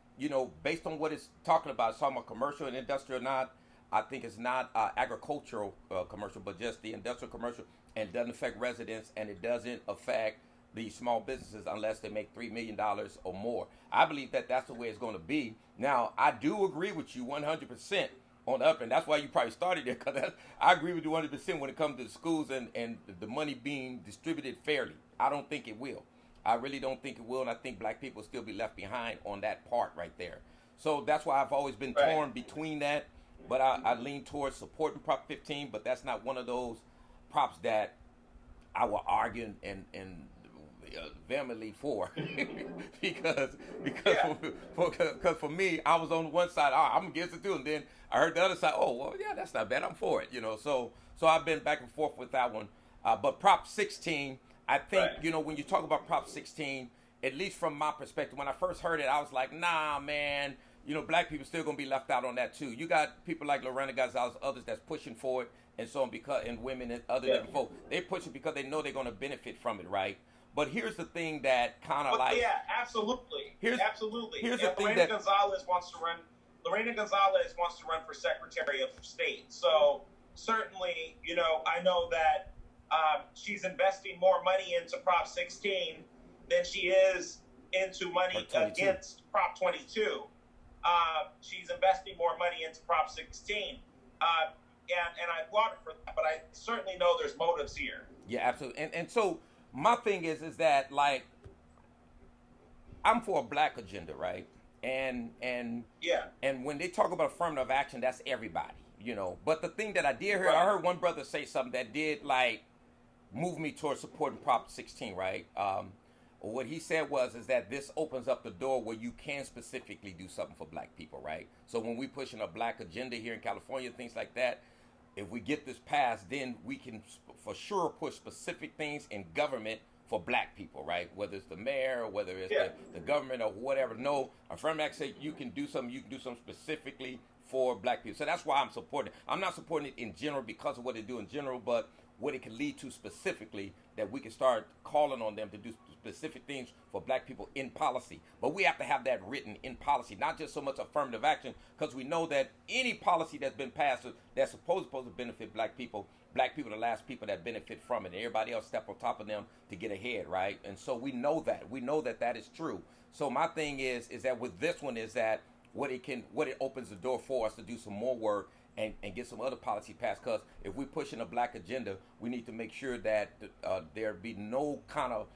based on what it's talking about, it's talking about commercial and industrial, not, I think it's not agricultural commercial, but just the industrial commercial, and it doesn't affect residents, and it doesn't affect the small businesses unless they make $3 million or more. I believe that that's the way it's going to be. Now, I do agree with you 100% on the up, and that's why you probably started there, because I agree with you 100% when it comes to the schools and the money being distributed fairly. I don't think it will. I really don't think it will, and I think black people will still be left behind on that part right there. So that's why I've always been torn between that, but I lean towards supporting Prop 15, but that's not one of those props that I will argue and vehemently for because for me, I was on one side, I'm against it too, and then I heard the other side, that's not bad, I'm for it, so I've been back and forth with that one. But Prop 16, I think, when you talk about Prop 16, at least from my perspective, when I first heard it, I was like, nah, man, black people still gonna be left out on that too. You got people like Lorena Gonzalez, others that's pushing for it, and so on, and women and other different folk, they push it because they know they're gonna benefit from it, right? But here's the thing that kind of absolutely. Here's the thing Lorena Gonzalez wants to run for Secretary of State. So certainly, I know that She's investing more money into Prop 16 than she is into money against Prop 22. She's investing more money into Prop 16. And I applaud her for that, but I certainly know there's motives here. Yeah, absolutely. And so my thing is that, like, I'm for a black agenda, right? And yeah, and when they talk about affirmative action, that's everybody, you know. But the thing that I did hear, right. I heard one brother say something that did, like, move me towards supporting Prop 16, right? What he said is that this opens up the door where you can specifically do something for black people, right? So when we pushing a black agenda here in California, things like that, if we get this passed, then we can for sure push specific things in government for black people, right? Whether it's the mayor or whether it's the government or whatever. No, affirmative action say you can do something specifically for black people. So that's why I'm supporting it. I'm not supporting it in general because of what they do in general, but what it can lead to specifically, that we can start calling on them to do specific things for black people in policy. But we have to have that written in policy, not just so much affirmative action, because we know that any policy that's been passed that's supposed to benefit black people are the last people that benefit from it. And everybody else step on top of them to get ahead, right? And so we know that that is true. So my thing is that with this one is that what it opens the door for us to do some more work and get some other policy passed. Because if we're pushing a black agenda, we need to make sure that there be no kind of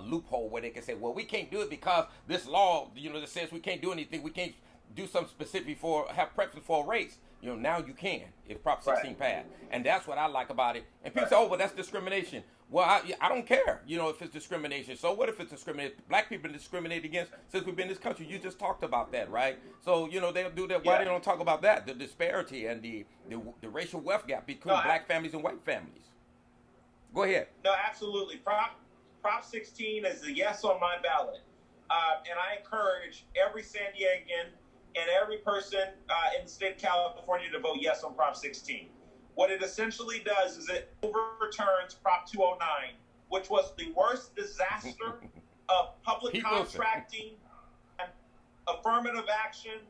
loophole where they can say, well, we can't do it because this law, that says we can't do anything. We can't do something specific have preference for a race. Now you can if Prop 16 passed. And that's what I like about it. And people say, oh, well, that's discrimination. Well, I don't care, if it's discrimination. So what if it's discrimination? Black people are discriminated against since we've been in this country. You just talked about that, right? So, they'll do that. Why they don't talk about that? The disparity and the racial wealth gap between black families and white families. Go ahead. No, absolutely. Prop 16 is a yes on my ballot. And I encourage every San Diegan and every person in the state of California to vote yes on Prop 16. What it essentially does is it overturns Prop 209, which was the worst disaster of public contracting and affirmative action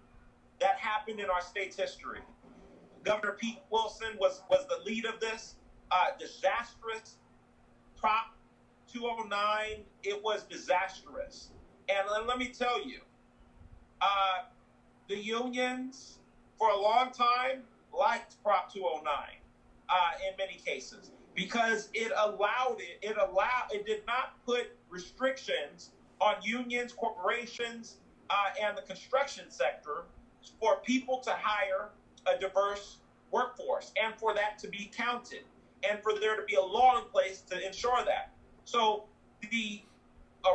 that happened in our state's history. Governor Pete Wilson was the lead of this disastrous Prop 209. It was disastrous. And let me tell you, the unions for a long time liked Prop 209 in many cases because it did not put restrictions on unions, corporations, and the construction sector for people to hire a diverse workforce and for that to be counted and for there to be a law in place to ensure that. So the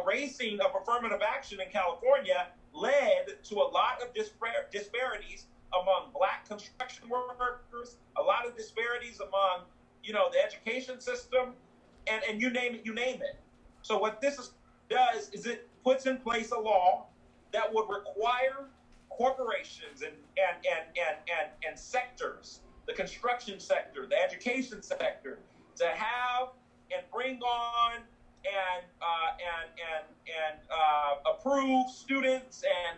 erasing of affirmative action in California led to a lot of disparities among black construction workers, a lot of disparities among, the education system, and you name it. So what this does is it puts in place a law that would require corporations and sectors, the construction sector, the education sector, to have and bring on and approve students and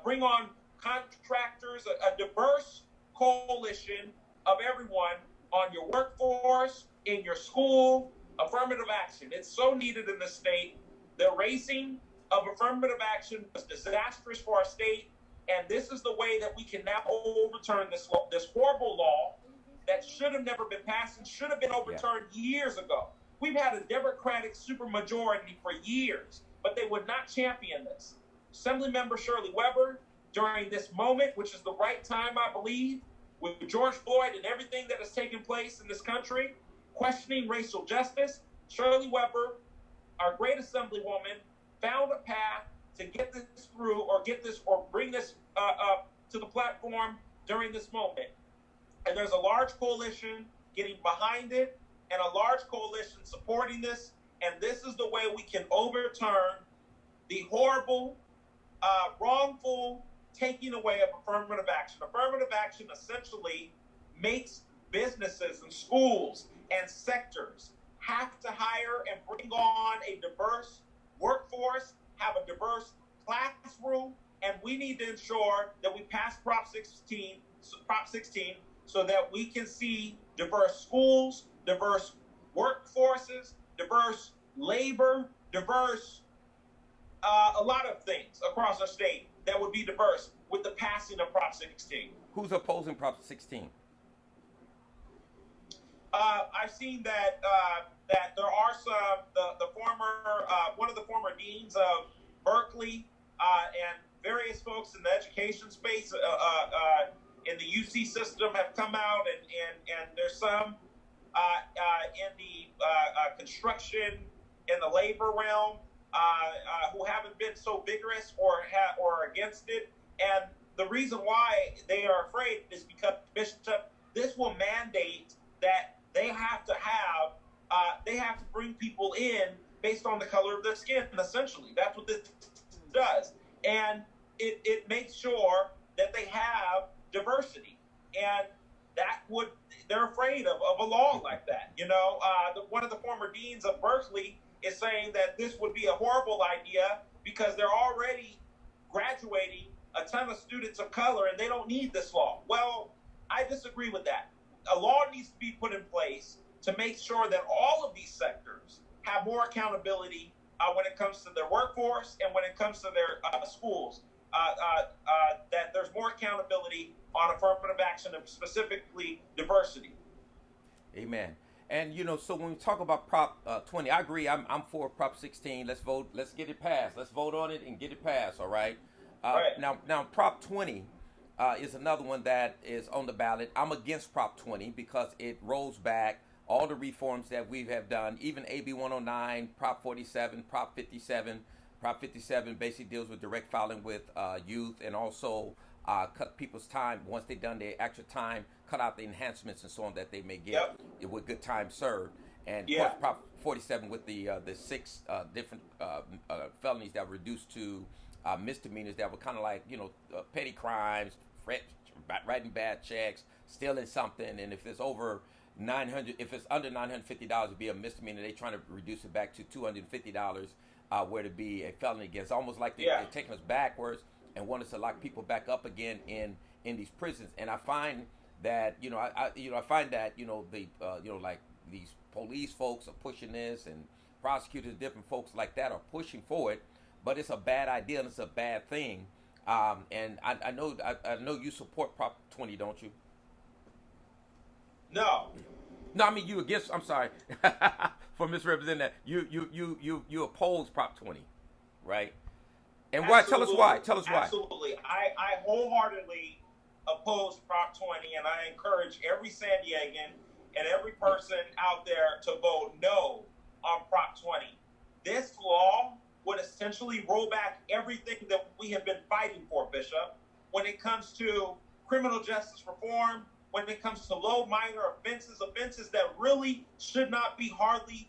bring on contractors, a diverse coalition of everyone on your workforce, in your school, affirmative action. It's so needed in the state. The erasing of affirmative action was disastrous for our state, and this is the way that we can now overturn this horrible law that should have never been passed and should have been overturned years ago. We've had a Democratic supermajority for years, but they would not champion this. Assemblymember Shirley Weber, during this moment, which is the right time, I believe, with George Floyd and everything that has taken place in this country, questioning racial justice, Shirley Weber, our great assemblywoman, found a path to get this through or bring this up to the platform during this moment. And there's a large coalition getting behind it and a large coalition supporting this. And this is the way we can overturn the horrible, wrongful taking away of affirmative action. Affirmative action essentially makes businesses and schools and sectors have to hire and bring on a diverse workforce, have a diverse classroom, and we need to ensure that we pass Prop 16 so that we can see diverse schools, diverse workforces, diverse labor, diverse a lot of things across our state that would be diverse with the passing of Prop 16. Who's opposing Prop 16? I've seen that that there are some the former one of the former deans of Berkeley and various folks in the education space in the UC system have come out, and there's some in the construction in the labor realm who haven't been so vigorous or against it. And the reason why they are afraid is because, Bishop, this will mandate that they have to bring people in based on the color of their skin. Essentially, that's what this does, and it makes sure that they have diversity, and they're afraid of a law like that. One of the former deans of Berkeley is saying that this would be a horrible idea because they're already graduating a ton of students of color and they don't need this law. Well, I disagree with that. A law needs to be put in place to make sure that all of these sectors have more accountability when it comes to their workforce and when it comes to their schools. That there's more accountability on affirmative action and specifically diversity. Amen. And so when we talk about Prop 20, I agree. I'm for Prop 16. Let's vote. Let's get it passed. Let's vote on it and get it passed. All right. Right. Now Prop 20 is another one that is on the ballot. I'm against Prop 20 because it rolls back all the reforms that we have done, even AB 109, Prop 47, Prop 57. Prop 57 basically deals with direct filing with youth, and also cut people's time once they've done their actual time, cut out the enhancements and so on that they may get with good time served. And of course, Prop 47 with the 6 different felonies that were reduced to misdemeanors that were kind of like petty crimes, writing bad checks, stealing something, and if it's over if it's under $950, it'd be a misdemeanor. They're trying to reduce it back to $250, where to be a felony again. It's almost like they're taking us backwards and want us to lock people back up again in these prisons. And I find that I find that like these police folks are pushing this, and prosecutors, different folks like that are pushing for it, but it's a bad idea and it's a bad thing. And I know you support Prop 20, don't you? No, I mean you against. I'm sorry for misrepresenting that. You oppose Prop 20, right? And why? Tell us why. Absolutely. I wholeheartedly oppose Prop 20, and I encourage every San Diegan and every person out there to vote no on Prop 20. This law would essentially roll back everything that we have been fighting for, Bishop, when it comes to criminal justice reform, when it comes to low minor offenses that really should not be harshly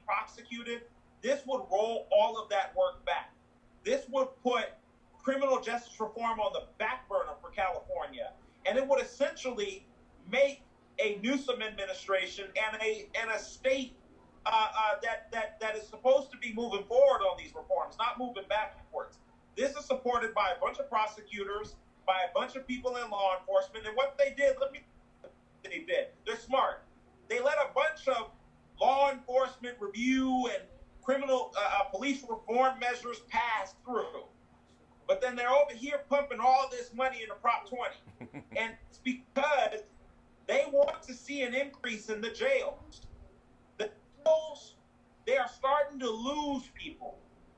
prosecuted. This would roll all of that work back. This would put criminal justice reform on the back burner for California, and it would essentially make a Newsom administration and a state that is supposed to be moving forward on these reforms, not moving backwards. This is supported by a bunch of prosecutors, by a bunch of people in law enforcement, and what they did, they're smart. They let a bunch of law enforcement review and criminal police reform measures pass through. But then they're over here pumping all this money into Prop 20. And it's because they want to see an increase in the jails. The jails, they are starting to lose people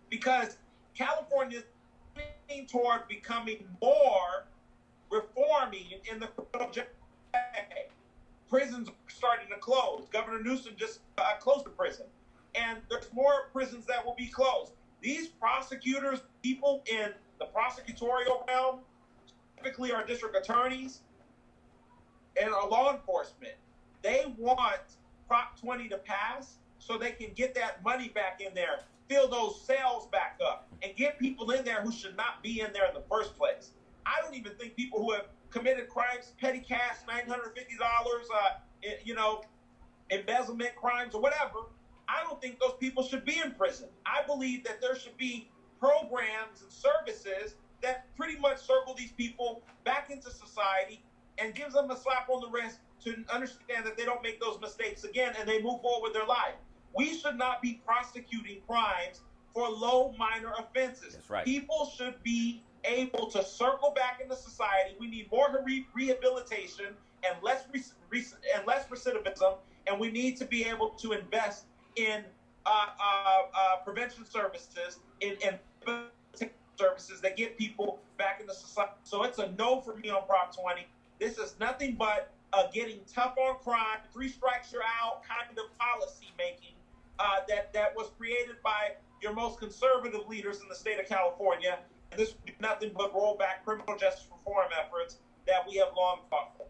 because California is moving toward becoming more reforming in the criminal justice. Prisons are starting to close. Governor Newsom just closed the prison. And there's more prisons that will be closed. These prosecutors, people in the prosecutorial realm, typically our district attorneys and our law enforcement, they want Prop 20 to pass so they can get that money back in there, fill those cells back up, and get people in there who should not be in there in the first place. I don't even think people who have committed crimes, petty cash, $950, embezzlement crimes or whatever, I don't think those people should be in prison. I believe that there should be programs and services that pretty much circle these people back into society and gives them a slap on the wrist to understand that they don't make those mistakes again and they move forward with their life. We should not be prosecuting crimes for low minor offenses. That's right. People should be able to circle back into society. We need more rehabilitation and less recidivism, and we need to be able to invest in prevention services, in services that get people back into society. So it's a no for me on Prop 20. This is nothing but getting tough on crime, 3 strikes you're out kind of policy making that was created by your most conservative leaders in the state of California. And this would be nothing but roll back criminal justice reform efforts that we have long fought for.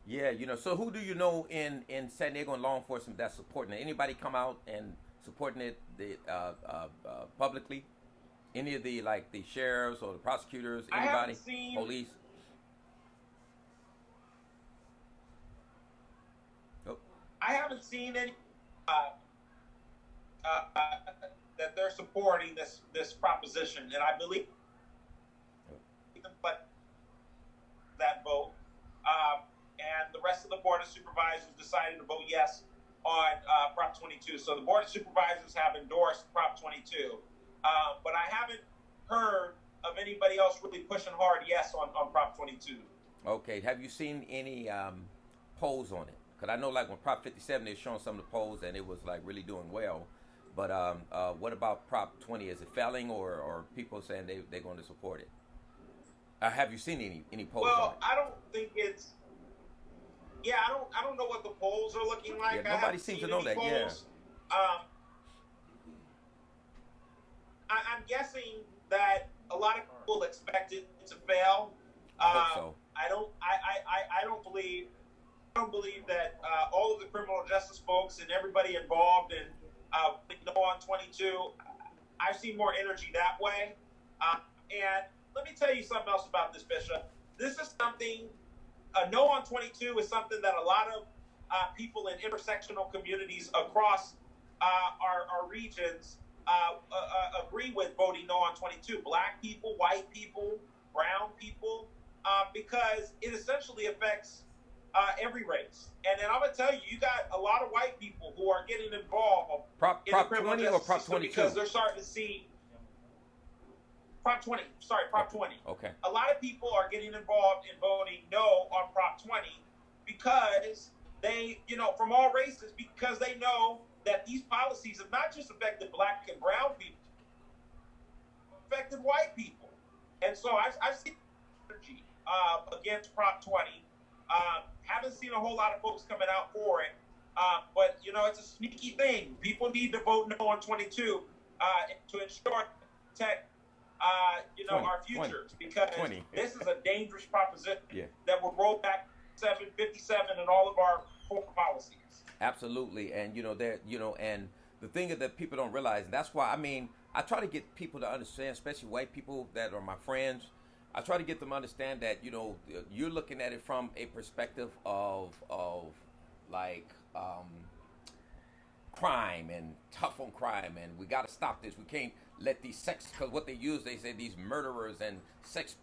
Yeah, so who do you know in San Diego in law enforcement that's supporting it? Anybody come out and supporting it publicly? Any of the sheriffs or the prosecutors? Anybody? I haven't seen police? Oh. I haven't seen any that they're supporting this proposition, and I believe that vote. And the rest of the Board of Supervisors decided to vote yes on Prop 22. So the Board of Supervisors have endorsed Prop 22. But I haven't heard of anybody else really pushing hard yes on Prop 22. Okay. Have you seen any polls on it? Because I know when Prop 57, they're showing some of the polls and it was really doing well. But what about Prop 20? Is it failing or people saying they're going to support it? Have you seen any polls on it? Well, I don't think it's... Yeah, I don't know what the polls are looking like. Yeah, nobody seems to know that. Polls. Yeah. I'm guessing that a lot of people expect it to fail. I hope so. I don't believe that all of the criminal justice folks and everybody involved in no on 22. I've seen more energy that way. And let me tell you something else about this, Bishop. This is something. No on 22 is something that a lot of people in intersectional communities across our regions agree with voting no on 22. Black people, white people, brown people, because it essentially affects every race. And then I'm going to tell you, you got a lot of white people who are getting involved Prop in the criminal 20 justice or Prop system 22? because they're starting to see Prop 20. Sorry, Prop 20. Okay. A lot of people are getting involved in voting no on Prop 20 because they, from all races, because they know that these policies have not just affected black and brown people, affected white people. And so I've seen energy against Prop 20. Haven't seen a whole lot of folks coming out for it. But, it's a sneaky thing. People need to vote no on 22 to ensure protect our futures, because this is a dangerous proposition that will roll back 757 and all of our foreign policies. Absolutely, and and the thing that people don't realize, and that's why I try to get people to understand, especially white people that are my friends. I try to get them to understand that you're looking at it from a perspective of crime and tough on crime, and we got to stop this. We can't let these because what they use, they say these murderers and sex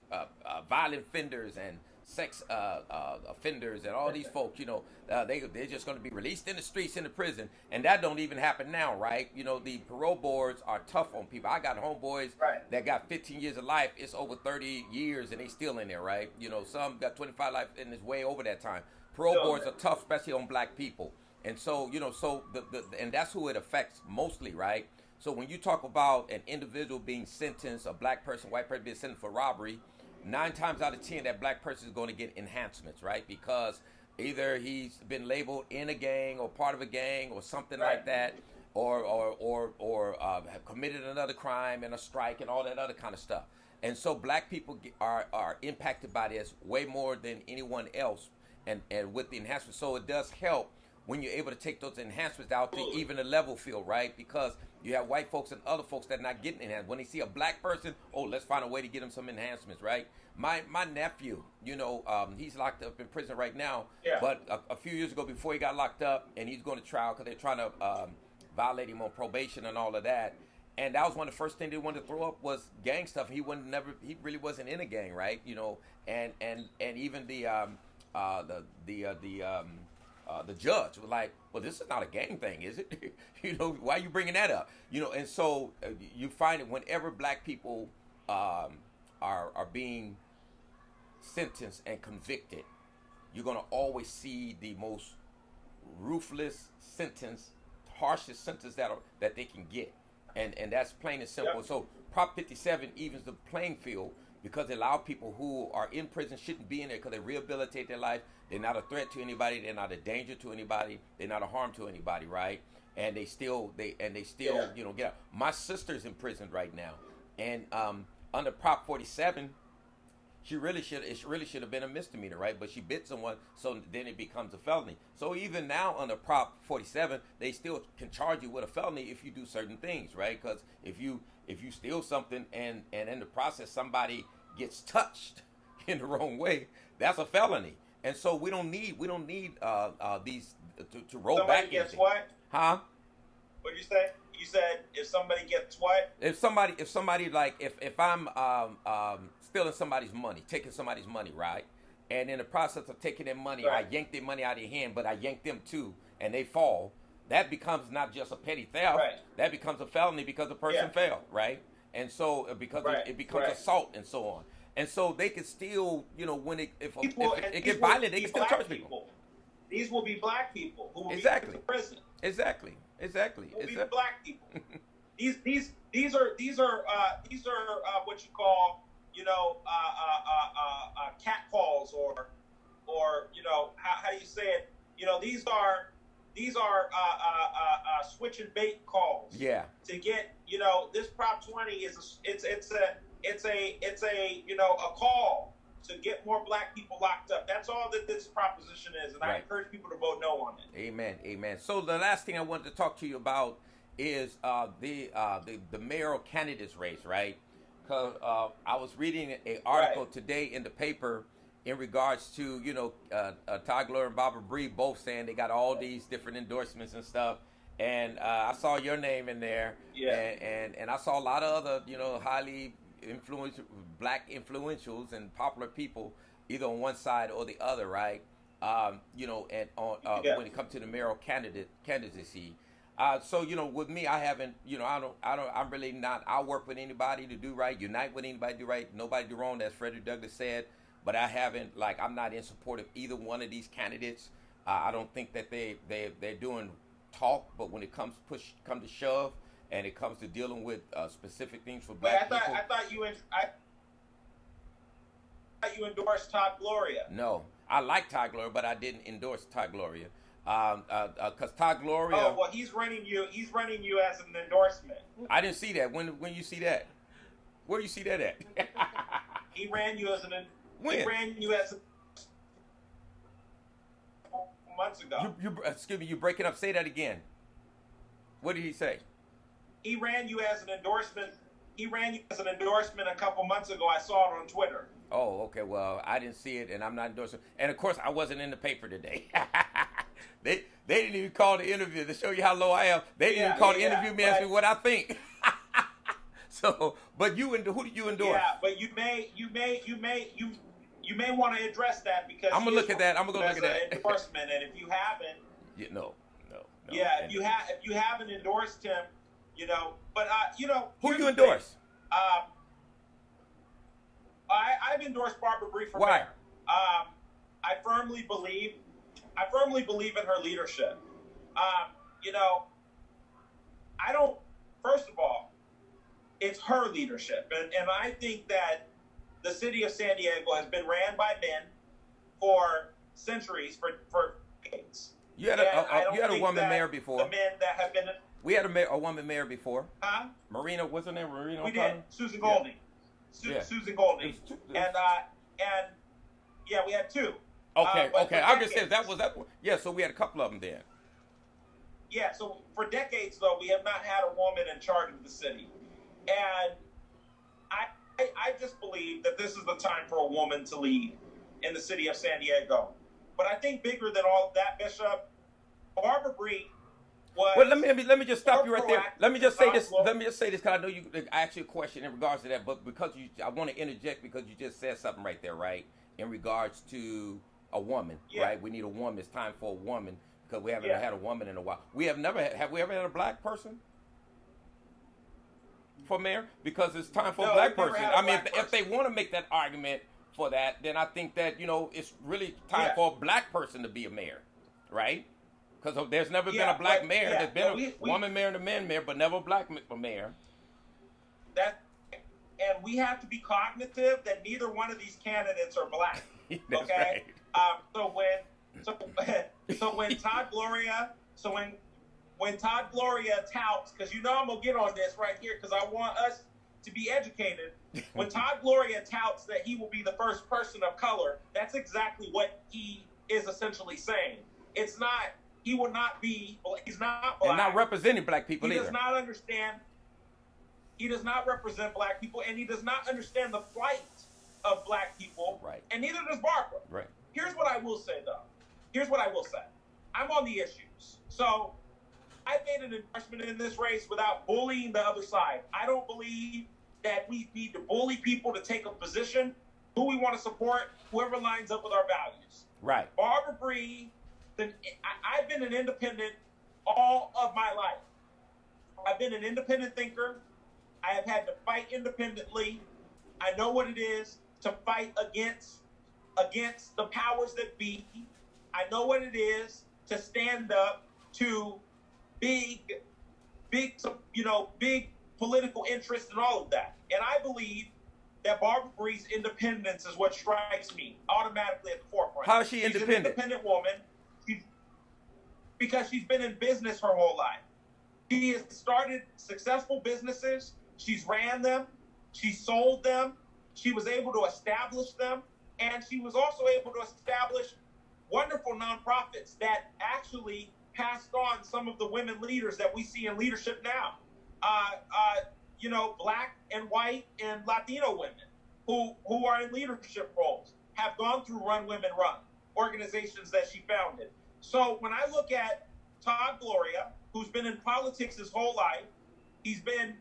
violent offenders and sex offenders and all these folks, they're just going to be released in the streets, in the prison, and that don't even happen now, right? The parole boards are tough on people. I got homeboys that got 15 years of life. It's over 30 years and they still in there, right? Some got 25 life and it's way over that time. Parole boards are tough, especially on black people. And so, and that's who it affects mostly, right? So when you talk about an individual being sentenced, a black person, white person being sentenced for robbery, 9 times out of 10, that black person is going to get enhancements, right? Because either he's been labeled in a gang or part of a gang or something like that, or have committed another crime and a strike and all that other kind of stuff. And so black people are impacted by this way more than anyone else, and with the enhancements. So it does help when you're able to take those enhancements out to even a level field, right? Because you have white folks and other folks that are not getting enhanced. When they see a black person, let's find a way to get them some enhancements, right? My nephew, he's locked up in prison right now. Yeah. But a few years ago, before he got locked up, and he's going to trial because they're trying to violate him on probation and all of that. And that was one of the first things they wanted to throw up was gang stuff. He really wasn't in a gang, right? And even the the judge was like, well, this is not a gang thing, is it? Why are you bringing that up? And so you find it whenever black people are being sentenced and convicted, you're going to always see the most ruthless sentence, harshest sentence that they can get, and that's plain and simple. Yep. So Prop 57 evens the playing field because it allows people who are in prison shouldn't be in there because they rehabilitate their life. They're not a threat to anybody. They're not a danger to anybody. They're not a harm to anybody, right? And they still get out. My sister's in prison right now, and under Prop 47. It really should have been a misdemeanor, right? But she bit someone, so then it becomes a felony. So even now under Prop 47, they still can charge you with a felony if you do certain things, right? Because if you steal something and in the process somebody gets touched in the wrong way, that's a felony. And so we don't need these to roll somebody back. Gets what? Huh? What did you say? You said if somebody gets what? If somebody like if I'm stealing somebody's money, taking somebody's money, right? And in the process of taking their money, right. I yank their money out of your hand, but I yank them too, and they fall. That becomes not just a petty theft. Right. That becomes a felony because the person fell, right? And so because it becomes assault and so on. And so they can still, when it gets violent, they can still charge people. These will be black people who will be in prison. Exactly. Will be black people. These are what you call cat calls or how do you say it? These are switch and bait calls. Yeah. To get this Prop 20 is a call to get more black people locked up. That's all that this proposition is, and I encourage people to vote no on it. Amen. So the last thing I wanted to talk to you about is the mayoral candidates race, right? Because I was reading an article today in the paper in regards to Todd, Gloria, and Barbara Bree both saying they got all these different endorsements and stuff, and I saw your name in there, and I saw a lot of other highly influential black influentials and popular people either on one side or the other, right? And on when it comes to the mayoral candidacy. So with me, I haven't, I'm really not. I'll work with anybody to do right, unite with anybody to do right, nobody do wrong, as Frederick Douglass said. But I haven't, I'm not in support of either one of these candidates. I don't think that they're doing talk, but when it comes to shove, and it comes to dealing with specific things for black people. I thought you endorsed Todd Gloria. No, I like Todd Gloria, but I didn't endorse Todd Gloria. Because Todd Gloria. Oh well, he's running you as an endorsement. I didn't see that. When you see that? Where you see that at? He ran you as when? He ran you as months ago. Excuse me. You're breaking up. Say that again. What did he say? He ran you as an endorsement. A couple months ago. I saw it on Twitter. Oh, okay. Well, I didn't see it, and I'm not endorsing. And of course, I wasn't in the paper today. They didn't even call the interview to show you how low I am. They didn't even call the interview me ask me what I think. So, but who do you endorse? Yeah, but you may want to address that because I'm gonna look at that. I'm gonna go look at that endorsement, and if you haven't, no. Yeah, if you haven't endorsed him, but who you endorse? I've endorsed Barbara Bree for mayor. I firmly believe in her leadership. I don't. First of all, it's her leadership, and I think that the city of San Diego has been ran by men for centuries, for decades. You had a woman mayor before. The men that have been. We had a woman mayor before. Huh? Marina, what's her name? Marina. We did. Susan Golding. Susan Golding. And we had two. Okay. I just said that was that. Yeah. So we had a couple of them then. Yeah. So for decades, though, we have not had a woman in charge of the city, and I just believe that this is the time for a woman to lead in the city of San Diego. But I think bigger than all of that, Bishop, Barbara Bree was. Well, let me just stop you right there. Let me just say this. Let me just say this because I know I asked you a question in regards to that, but because I want to interject because you just said something right there, right? In regards to a woman, Yeah. right? We need a woman. It's time for a woman because we haven't Yeah. had a woman in a while. We have never had. Have we ever had a black person for mayor? Because it's time for No, a black we've never person. had a I mean, black if they person. want to make that argument for that, then I think that, you know, it's really time Yeah. for a black person to be a mayor, right? Because there's never been Yeah, a black but- mayor. yeah, There's been no, a we- woman mayor and a man mayor, but never a black mayor. And we have to be cognitive that neither one of these candidates are black. That's Okay. right. So when Todd Gloria, when Todd Gloria touts, because you know I'm gonna get on this right here because I want us to be educated. When Todd Gloria touts that he will be the first person of color, that's exactly what he is essentially saying. It's not. He will not be. He's not black. And not representing black people He either. does not understand. He does not represent black people, and he does not understand the plight of black people. Right. And neither does Barbara. Right. Here's what I will say, though. Here's what I will say. I'm on the issues. So I made an endorsement in this race without bullying the other side. I don't believe that we need to bully people to take a position. Who we want to support, whoever lines up with our values. Right. Barbara Bree, I've been an independent all of my life. I've been an independent thinker. I have had to fight independently. I know what it is to fight against the powers that be. I know what it is to stand up to big political interests and all of that. And I believe that Barbara Bree's independence is what strikes me automatically at the forefront. How is she She's independent? an independent woman because she's been in business her whole life. She has started successful businesses. She's ran them. She sold them. She was able to establish them. And she was also able to establish wonderful nonprofits that actually passed on some of the women leaders that we see in leadership now. Black and white and Latino women who are in leadership roles have gone through Run Women Run, organizations that she founded. So when I look at Todd Gloria, who's been in politics his whole life, he's been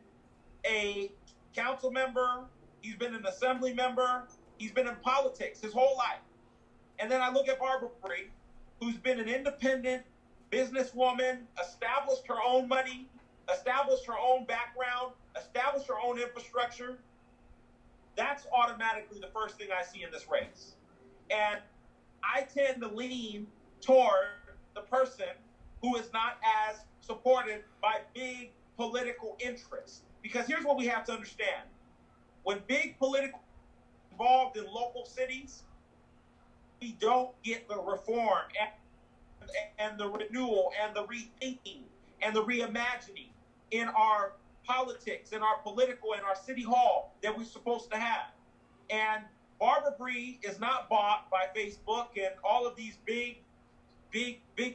a council member, he's been an assembly member, he's been in politics his whole life. And then I look at Barbara Bree, who's been an independent businesswoman, established her own money, established her own background, established her own infrastructure. That's automatically the first thing I see in this race. And I tend to lean toward the person who is not as supported by big political interests. Because here's what we have to understand. When big political involved in local cities, we don't get the reform and the renewal and the rethinking and the reimagining in our politics, in our political, in our city hall that we're supposed to have. And Barbara Bree is not bought by Facebook and all of these big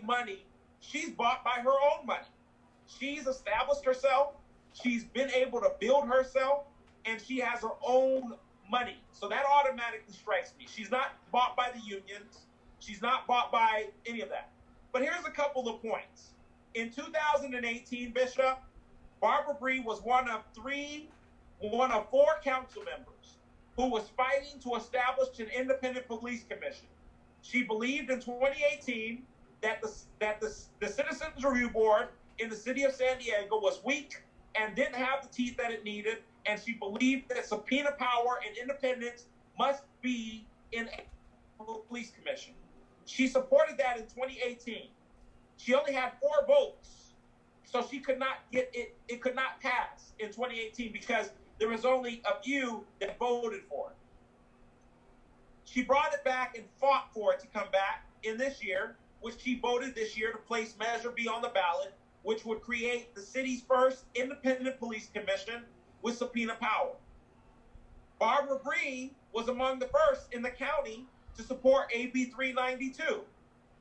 money. She's bought by her own money. She's established herself. She's been able to build herself, and she has her own money. So that automatically strikes me. She's not bought by the unions. She's not bought by any of that. But here's a couple of points. In 2018, Bishop, Barbara Bree was one of four council members who was fighting to establish an independent police commission. She believed in 2018 that the Citizens Review Board in the city of San Diego was weak and didn't have the teeth that it needed, and she believed that subpoena power and independence must be in a police commission. She supported that in 2018. She only had 4 votes, so she could not get it. It could not pass in 2018 because there was only a few that voted for it. She brought it back and fought for it to come back in this year, which she voted this year to place Measure B on the ballot, which would create the city's first independent police commission with subpoena power. Barbara Bree was among the first in the county to support AB 392.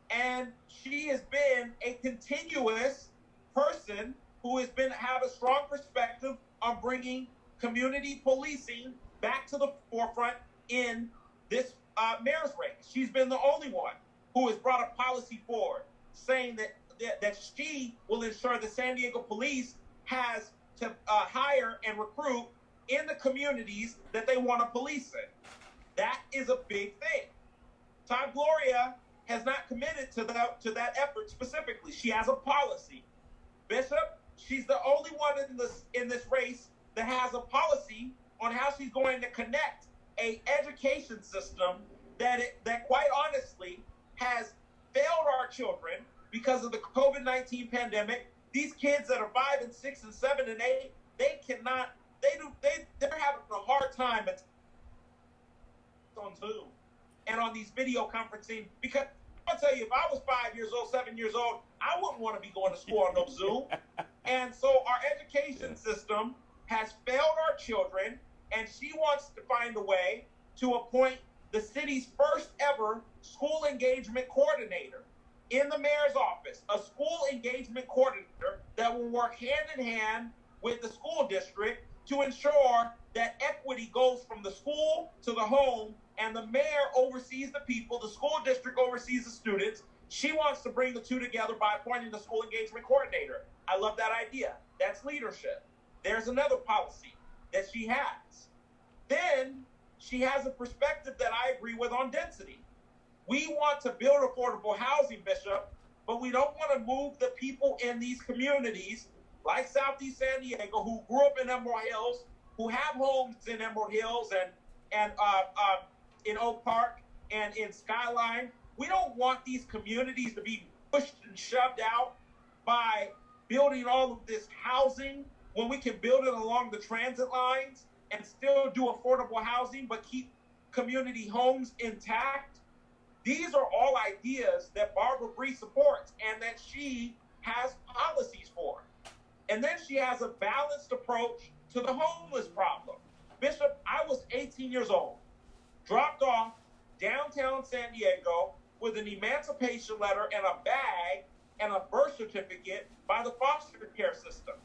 And she has been a continuous person who has have a strong perspective on bringing community policing back to the forefront in this mayor's race. She's been the only one who has brought a policy forward saying that she will ensure the San Diego police has to hire and recruit in the communities that they want to police in. That is a big thing. Todd Gloria has not committed to that effort specifically. She has a policy. Bishop, she's the only one in this race that has a policy on how she's going to connect a education system that quite honestly has failed our children because of the COVID-19 pandemic. These kids that are 5 and 6 and 7 and 8, they're having a hard time on Zoom and on these video conferencing, because I'll tell you, if I was 5 years old, 7 years old, I wouldn't want to be going to school on no Zoom. And so our education system has failed our children, and she wants to find a way to appoint the city's first ever school engagement coordinator in the mayor's office, a school engagement coordinator that will work hand in hand with the school district to ensure that equity goes from the school to the home, and the mayor oversees the people, the school district oversees the students. She wants to bring the two together by appointing the school engagement coordinator. I love that idea. That's leadership. There's another policy that she has. Then she has a perspective that I agree with on density. We want to build affordable housing, Bishop, but we don't want to move the people in these communities like Southeast San Diego, who grew up in Emerald Hills, who have homes in Emerald Hills and in Oak Park and in Skyline. We don't want these communities to be pushed and shoved out by building all of this housing when we can build it along the transit lines and still do affordable housing but keep community homes intact. These are all ideas that Barbara Bree supports and that she has policies for. And then she has a balanced approach to the homeless problem. Bishop, I was 18 years old, dropped off downtown San Diego with an emancipation letter and a bag and a birth certificate by the foster care system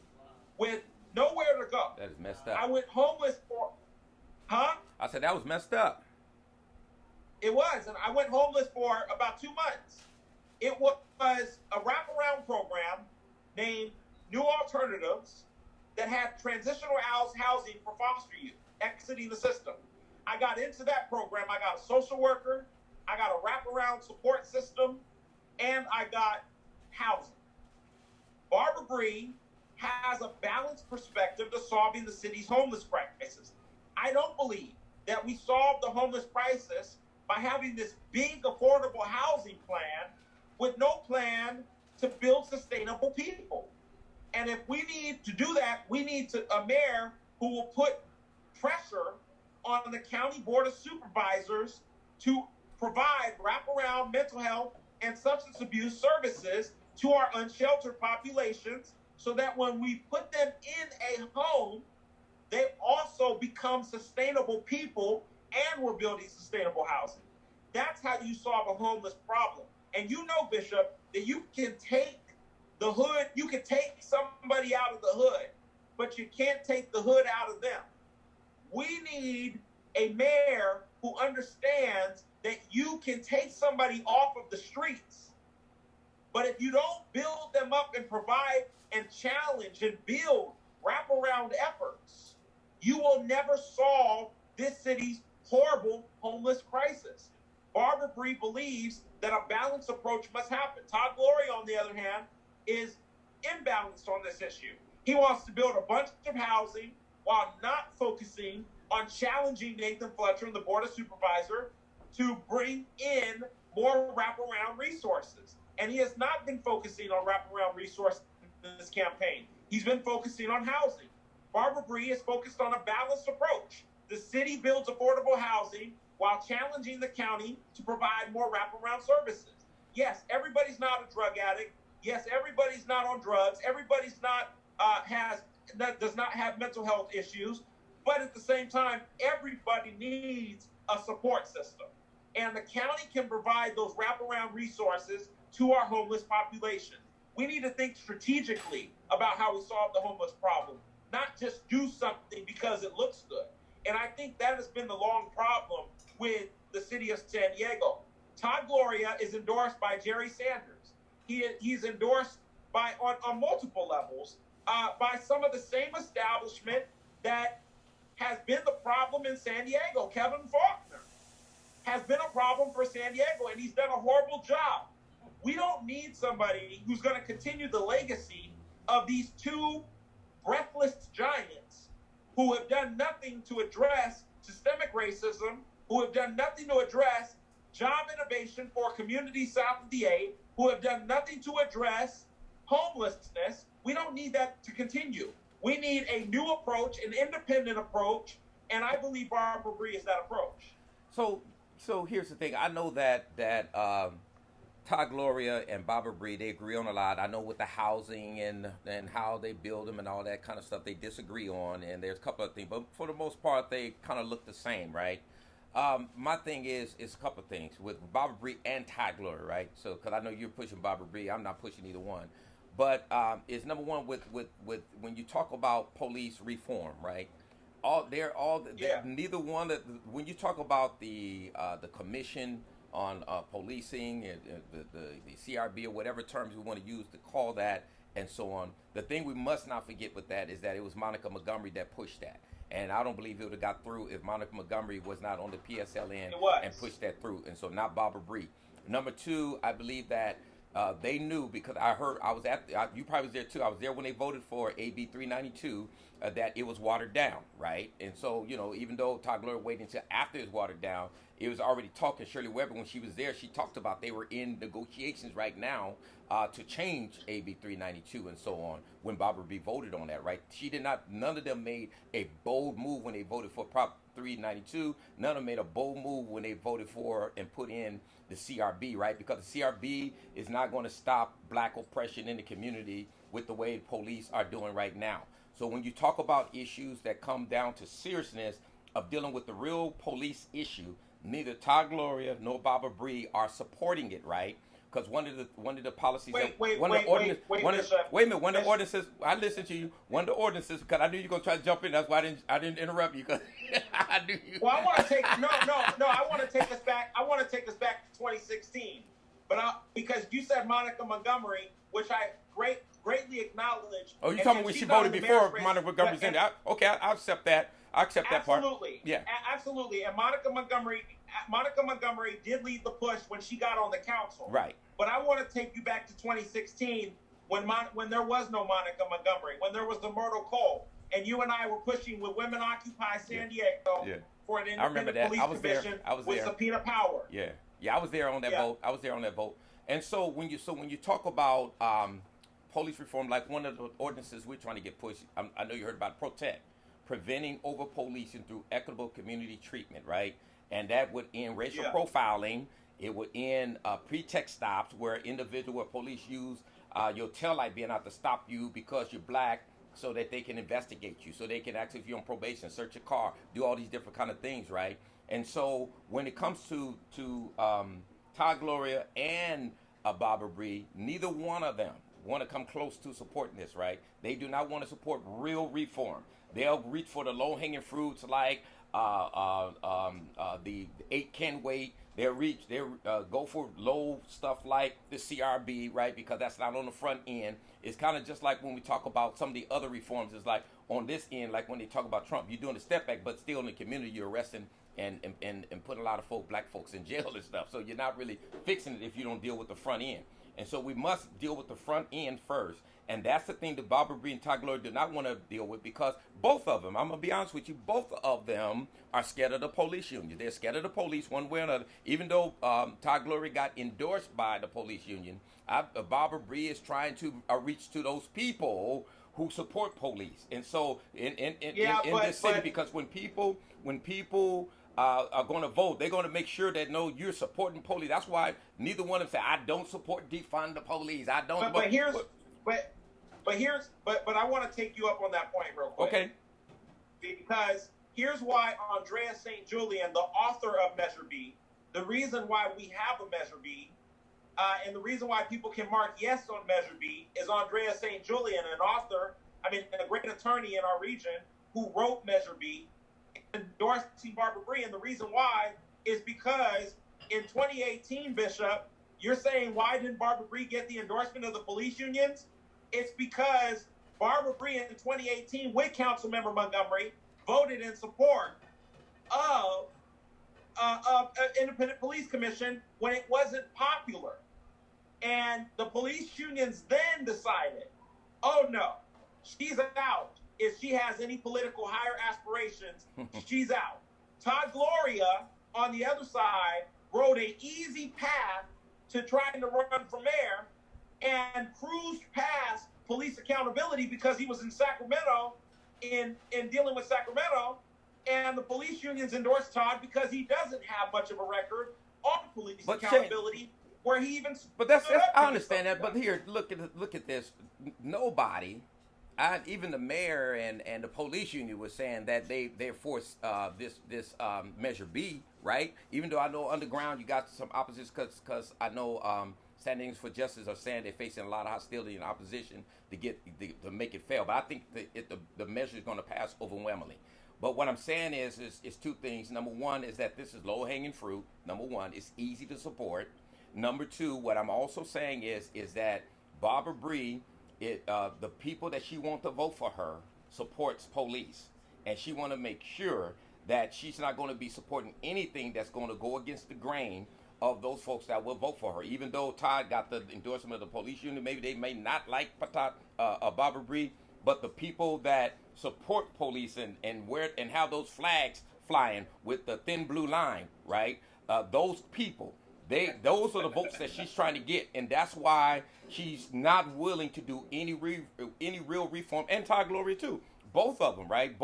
with nowhere to go. That is messed up. I went homeless for, I said that was messed up. It was, and I went homeless for about 2 months. It was a wraparound program named New Alternatives that had transitional housing for foster youth exiting the system. I got into that program. I got a social worker, I got a wraparound support system, and I got housing. Barbara Bree has a balanced perspective to solving the city's homeless crisis. I don't believe that we solve the homeless crisis by having this big affordable housing plan with no plan to build sustainable people. And if we need to do that, we need a mayor who will put pressure on the county board of supervisors to provide wraparound mental health and substance abuse services to our unsheltered populations, so that when we put them in a home, they also become sustainable people, and we're building sustainable housing. That's how you solve a homeless problem. And you know, Bishop, that you can take the hood, you can take somebody out of the hood, but you can't take the hood out of them. We need a mayor who understands that you can take somebody off of the streets, but if you don't build them up and provide and challenge and build wraparound efforts, you will never solve this city's horrible homeless crisis. Barbara Bree believes that a balanced approach must happen. Todd Gloria, on the other hand, is imbalanced on this issue. He wants to build a bunch of housing while not focusing on challenging Nathan Fletcher and the Board of Supervisors to bring in more wraparound resources. And he has not been focusing on wraparound resources in this campaign. He's been focusing on housing. Barbara Bree is focused on a balanced approach. The city builds affordable housing while challenging the county to provide more wraparound services. Yes, everybody's not a drug addict. Yes, everybody's not on drugs. Everybody's not does not have mental health issues. But at the same time, everybody needs a support system. And the county can provide those wraparound resources to our homeless population. We need to think strategically about how we solve the homeless problem, not just do something because it looks good. And I think that has been the long problem with the city of San Diego. Todd Gloria is endorsed by Jerry Sanders. He's endorsed by on multiple levels by some of the same establishment that has been the problem in San Diego, Kevin Faulkner. has been a problem for San Diego, and he's done a horrible job. We don't need somebody who's going to continue the legacy of these two breathless giants who have done nothing to address systemic racism, who have done nothing to address job innovation for communities south of the 8, who have done nothing to address homelessness. We don't need that to continue. We need a new approach, an independent approach, and I believe Barbara Bree is that approach. So here's the thing. I know that Todd, Gloria, and Barbara Bree, they agree on a lot. I know with the housing and how they build them and all that kind of stuff, they disagree on, and there's a couple of things. But for the most part, they kind of look the same, right? My thing is a couple of things with Barbara Bree and Todd, Gloria, right? So because I know you're pushing Barbara Bree, I'm not pushing either one. But it's number one with when you talk about police reform, right? Neither one. When you talk about the commission on policing and the CRB or whatever terms we want to use to call that and so on, the thing we must not forget with that is that it was Monica Montgomery that pushed that, and I don't believe it would have got through if Monica Montgomery was not on the PSLN and pushed that through, and so not Barbara Bree. Number two, I believe that they knew, because I was you probably was there too. I was there when they voted for AB 392, that it was watered down, right? And so, even though Todd Gloria waited until after it was watered down, it was already talking. Shirley Weber, when she was there, she talked about they were in negotiations right now to change AB 392 and so on. When Barbara B voted on that, right? None of them made a bold move when they voted for Prop 392. None of them made a bold move when they voted for and put in the CRB, right? Because the CRB is not going to stop black oppression in the community with the way police are doing right now. So when you talk about issues that come down to seriousness of dealing with the real police issue, neither Todd Gloria nor Barbara Bree are supporting it, right? Because one of the policies Wait a minute, ordinances. I listened to you. One of the ordinances, because I knew you were gonna try to jump in. That's why I didn't interrupt you, because I knew you. Well, I want to take I want to take us back. I want to take us back to 2016, because you said Monica Montgomery, which I greatly acknowledge. Oh, you talking when she voted before Monica Montgomery's in there? Okay, I'll accept that. I accept that part. Absolutely. Yeah. Absolutely. And Monica Montgomery did lead the push when she got on the council. Right. But I want to take you back to 2016 when there was no Monica Montgomery, when there was the Myrtle Cole, and you and I were pushing with Women Occupy San Diego for an independent police commission with subpoena power. Yeah. I was there on that vote. And so when you talk about police reform, like one of the ordinances we're trying to get pushed, I know you heard about PROTECT, preventing over-policing through equitable community treatment, right? And that would end racial profiling. It would end pretext stops where police use your taillight being out to stop you because you're black, so that they can investigate you, so they can actually, if you're on probation, search your car, do all these different kind of things, right? And so when it comes to Todd Gloria and Barbara Bree, neither one of them want to come close to supporting this, right? They do not want to support real reform. They'll reach for the low-hanging fruits like the 8 can wait. They'll go for low stuff like the CRB, right? Because that's not on the front end. It's kind of just like when we talk about some of the other reforms. It's like on this end, like when they talk about Trump, you're doing a step back, but still in the community, you're arresting and putting a lot of black folks in jail and stuff. So you're not really fixing it if you don't deal with the front end. And so we must deal with the front end first. And that's the thing that Barbara Bree and Todd Gloria do not want to deal with, because both of them, I'm going to be honest with you, both of them are scared of the police union. They're scared of the police one way or another. Even though Todd Gloria got endorsed by the police union, Barbara Bree is trying to reach to those people who support police. And so in this city, because when people are going to vote, they're going to make sure that you're supporting police. That's why neither one of them say, I don't support defund the police. I don't. But I want to take you up on that point real quick. Okay. Because here's why Andrea St. Julian, the author of Measure B, the reason why we have a Measure B, and the reason why people can mark yes on Measure B is Andrea St. Julian, a great attorney in our region who wrote Measure B, endorsing Barbara Bree. And the reason why is because in 2018, Bishop, you're saying, why didn't Barbara Bree get the endorsement of the police unions? It's because Barbara Bree in 2018, with Councilmember Montgomery, voted in support of independent police commission when it wasn't popular. And the police unions then decided, oh no, she's out. If she has any political higher aspirations, she's out. Todd Gloria, on the other side, rode an easy path to trying to run for mayor and cruised past police accountability because he was in Sacramento in dealing with Sacramento, and the police unions endorsed Todd because he doesn't have much of a record on police accountability. Where he even but that's I understand that. But here, look at this. Nobody, even the mayor and the police union was saying that they forced this Measure B, right? Even though I know underground you got some opposition because I know Standings for Justice are saying they're facing a lot of hostility and opposition to make it fail. But I think the measure is going to pass overwhelmingly. But what I'm saying is two things. Number one is that this is low hanging fruit. Number one, it's easy to support. Number two, what I'm also saying is that Barbara Bree, the people that she wants to vote for her supports police, and she want to make sure that she's not going to be supporting anything that's going to go against the grain of those folks that will vote for her. Even though Todd got the endorsement of the police union, maybe they may not like Barbara Bree, but the people that support police and have those flags flying with the thin blue line, right? Those people. Those are the votes that she's trying to get, and that's why she's not willing to do any real reform. And Todd Gloria too, both of them, right?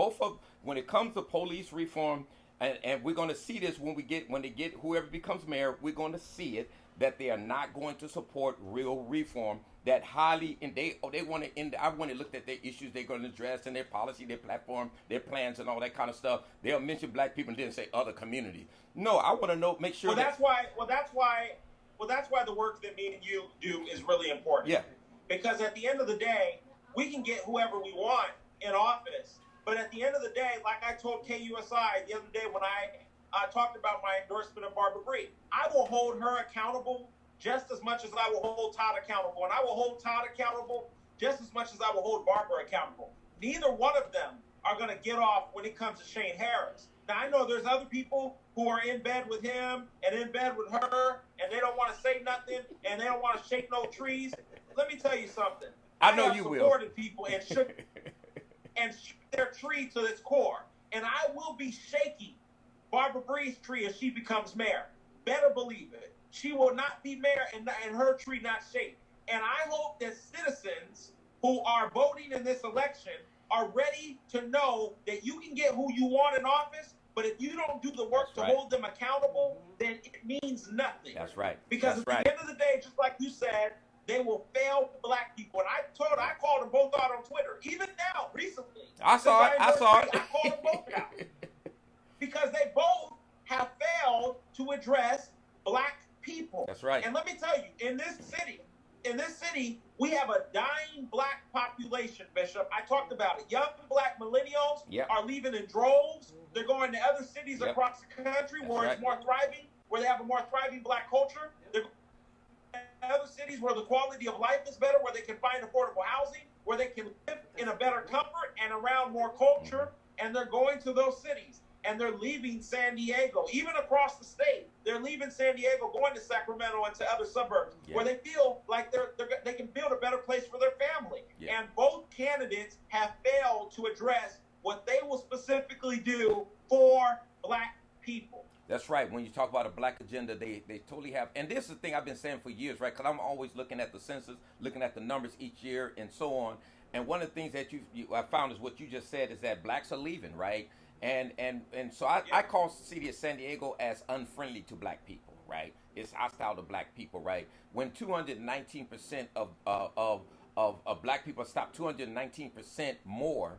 When it comes to police reform, and we're going to see this when they get whoever becomes mayor, we're going to see it that they are not going to support real reform. That highly, and they want to end. I when they looked at their issues they're going to address and their policy, their platform, their plans, and all that kind of stuff. They'll mention black people and didn't say other communities. No, I want to know, make sure. That's why the work that me and you do is really important. Yeah. Because at the end of the day, we can get whoever we want in office, but at the end of the day, like I told KUSI the other day when I talked about my endorsement of Barbara Bree, I will hold her accountable just as much as I will hold Todd accountable. And I will hold Todd accountable just as much as I will hold Barbara accountable. Neither one of them are going to get off when it comes to Shane Harris. Now, I know there's other people who are in bed with him and in bed with her, and they don't want to say nothing, and they don't want to shake no trees. Let me tell you something. I know you will. I have supported people and shook their tree to its core. And I will be shaking Barbara Bree's tree if she becomes mayor. Better believe it. She will not be mayor and her tree not shake. And I hope that citizens who are voting in this election are ready to know that you can get who you want in office, but if you don't do the work to hold them accountable, then it means nothing. That's right. Because at the end of the day, just like you said, they will fail black people. And I called them both out on Twitter. Even now, recently. I saw it. I called them both out. Because they both have failed to address black people. That's right. And let me tell you, in this city, we have a dying black population, Bishop. I talked about it. Young black millennials are leaving in droves. They're going to other cities across the country where it's more thriving, where they have a more thriving black culture. They're going to other cities where the quality of life is better, where they can find affordable housing, where they can live in a better comfort and around more culture. And they're going to those cities. And they're leaving San Diego, even across the state. They're leaving San Diego, going to Sacramento and to other suburbs where they feel like they can build a better place for their family. Yeah. And both candidates have failed to address what they will specifically do for black people. That's right. When you talk about a black agenda, they totally have. And this is the thing I've been saying for years, right? Because I'm always looking at the census, looking at the numbers each year and so on. And one of the things that I found is what you just said is that blacks are leaving, right? And so I call the city of San Diego as unfriendly to black people, right? It's hostile to black people, right? When 219% of black people stopped 219% more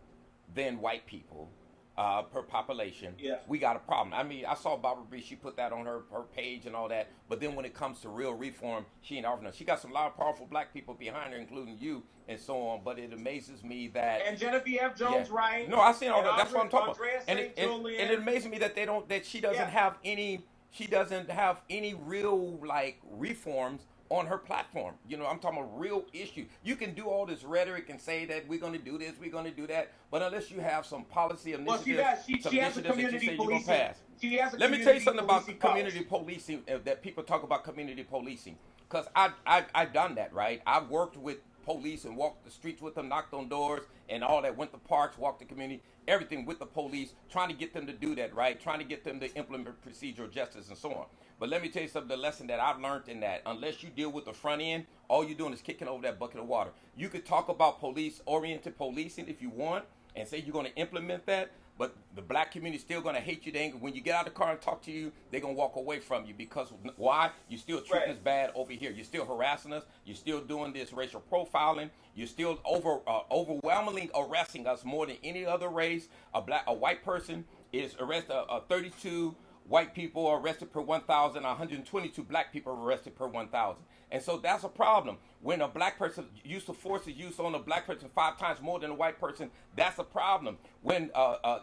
than white people per population, we got a problem. I mean, I saw Barbara Bree, she put that on her page and all that, but then when it comes to real reform, she ain't offering. She got a lot of powerful black people behind her, including you and so on, but it amazes me that... And Genevieve Jones, right? No, I seen all that. That's what I'm talking about. And it amazes me that she doesn't have any real, like, reforms on her platform. You know, I'm talking about real issue. You can do all this rhetoric and say that we're going to do this, we're going to do that, but unless you have some policy initiatives, she has a community policing. Pass. She has a Let me tell you community something about policing community policing that people talk about community policing, because I've done that, right? I've worked with police and walked the streets with them, knocked on doors and all that, went to parks, walked the community, everything with the police, trying to get them to do that, right? Trying to get them to implement procedural justice and so on. But let me tell you something, the lesson that I've learned in that, unless you deal with the front end, all you're doing is kicking over that bucket of water. You could talk about police-oriented policing if you want and say you're going to implement that, but the black community is still going to hate you. When you get out of the car and talk to you, they're going to walk away from you because why? You're still treating us bad over here. You're still harassing us. You're still doing this racial profiling. You're still overwhelmingly arresting us more than any other race. A white person is arrested, 32 white people are arrested per 1,000, 122 black people are arrested per 1,000. And so that's a problem. When a black person use of force is used on a black person 5 times more than a white person, that's a problem. When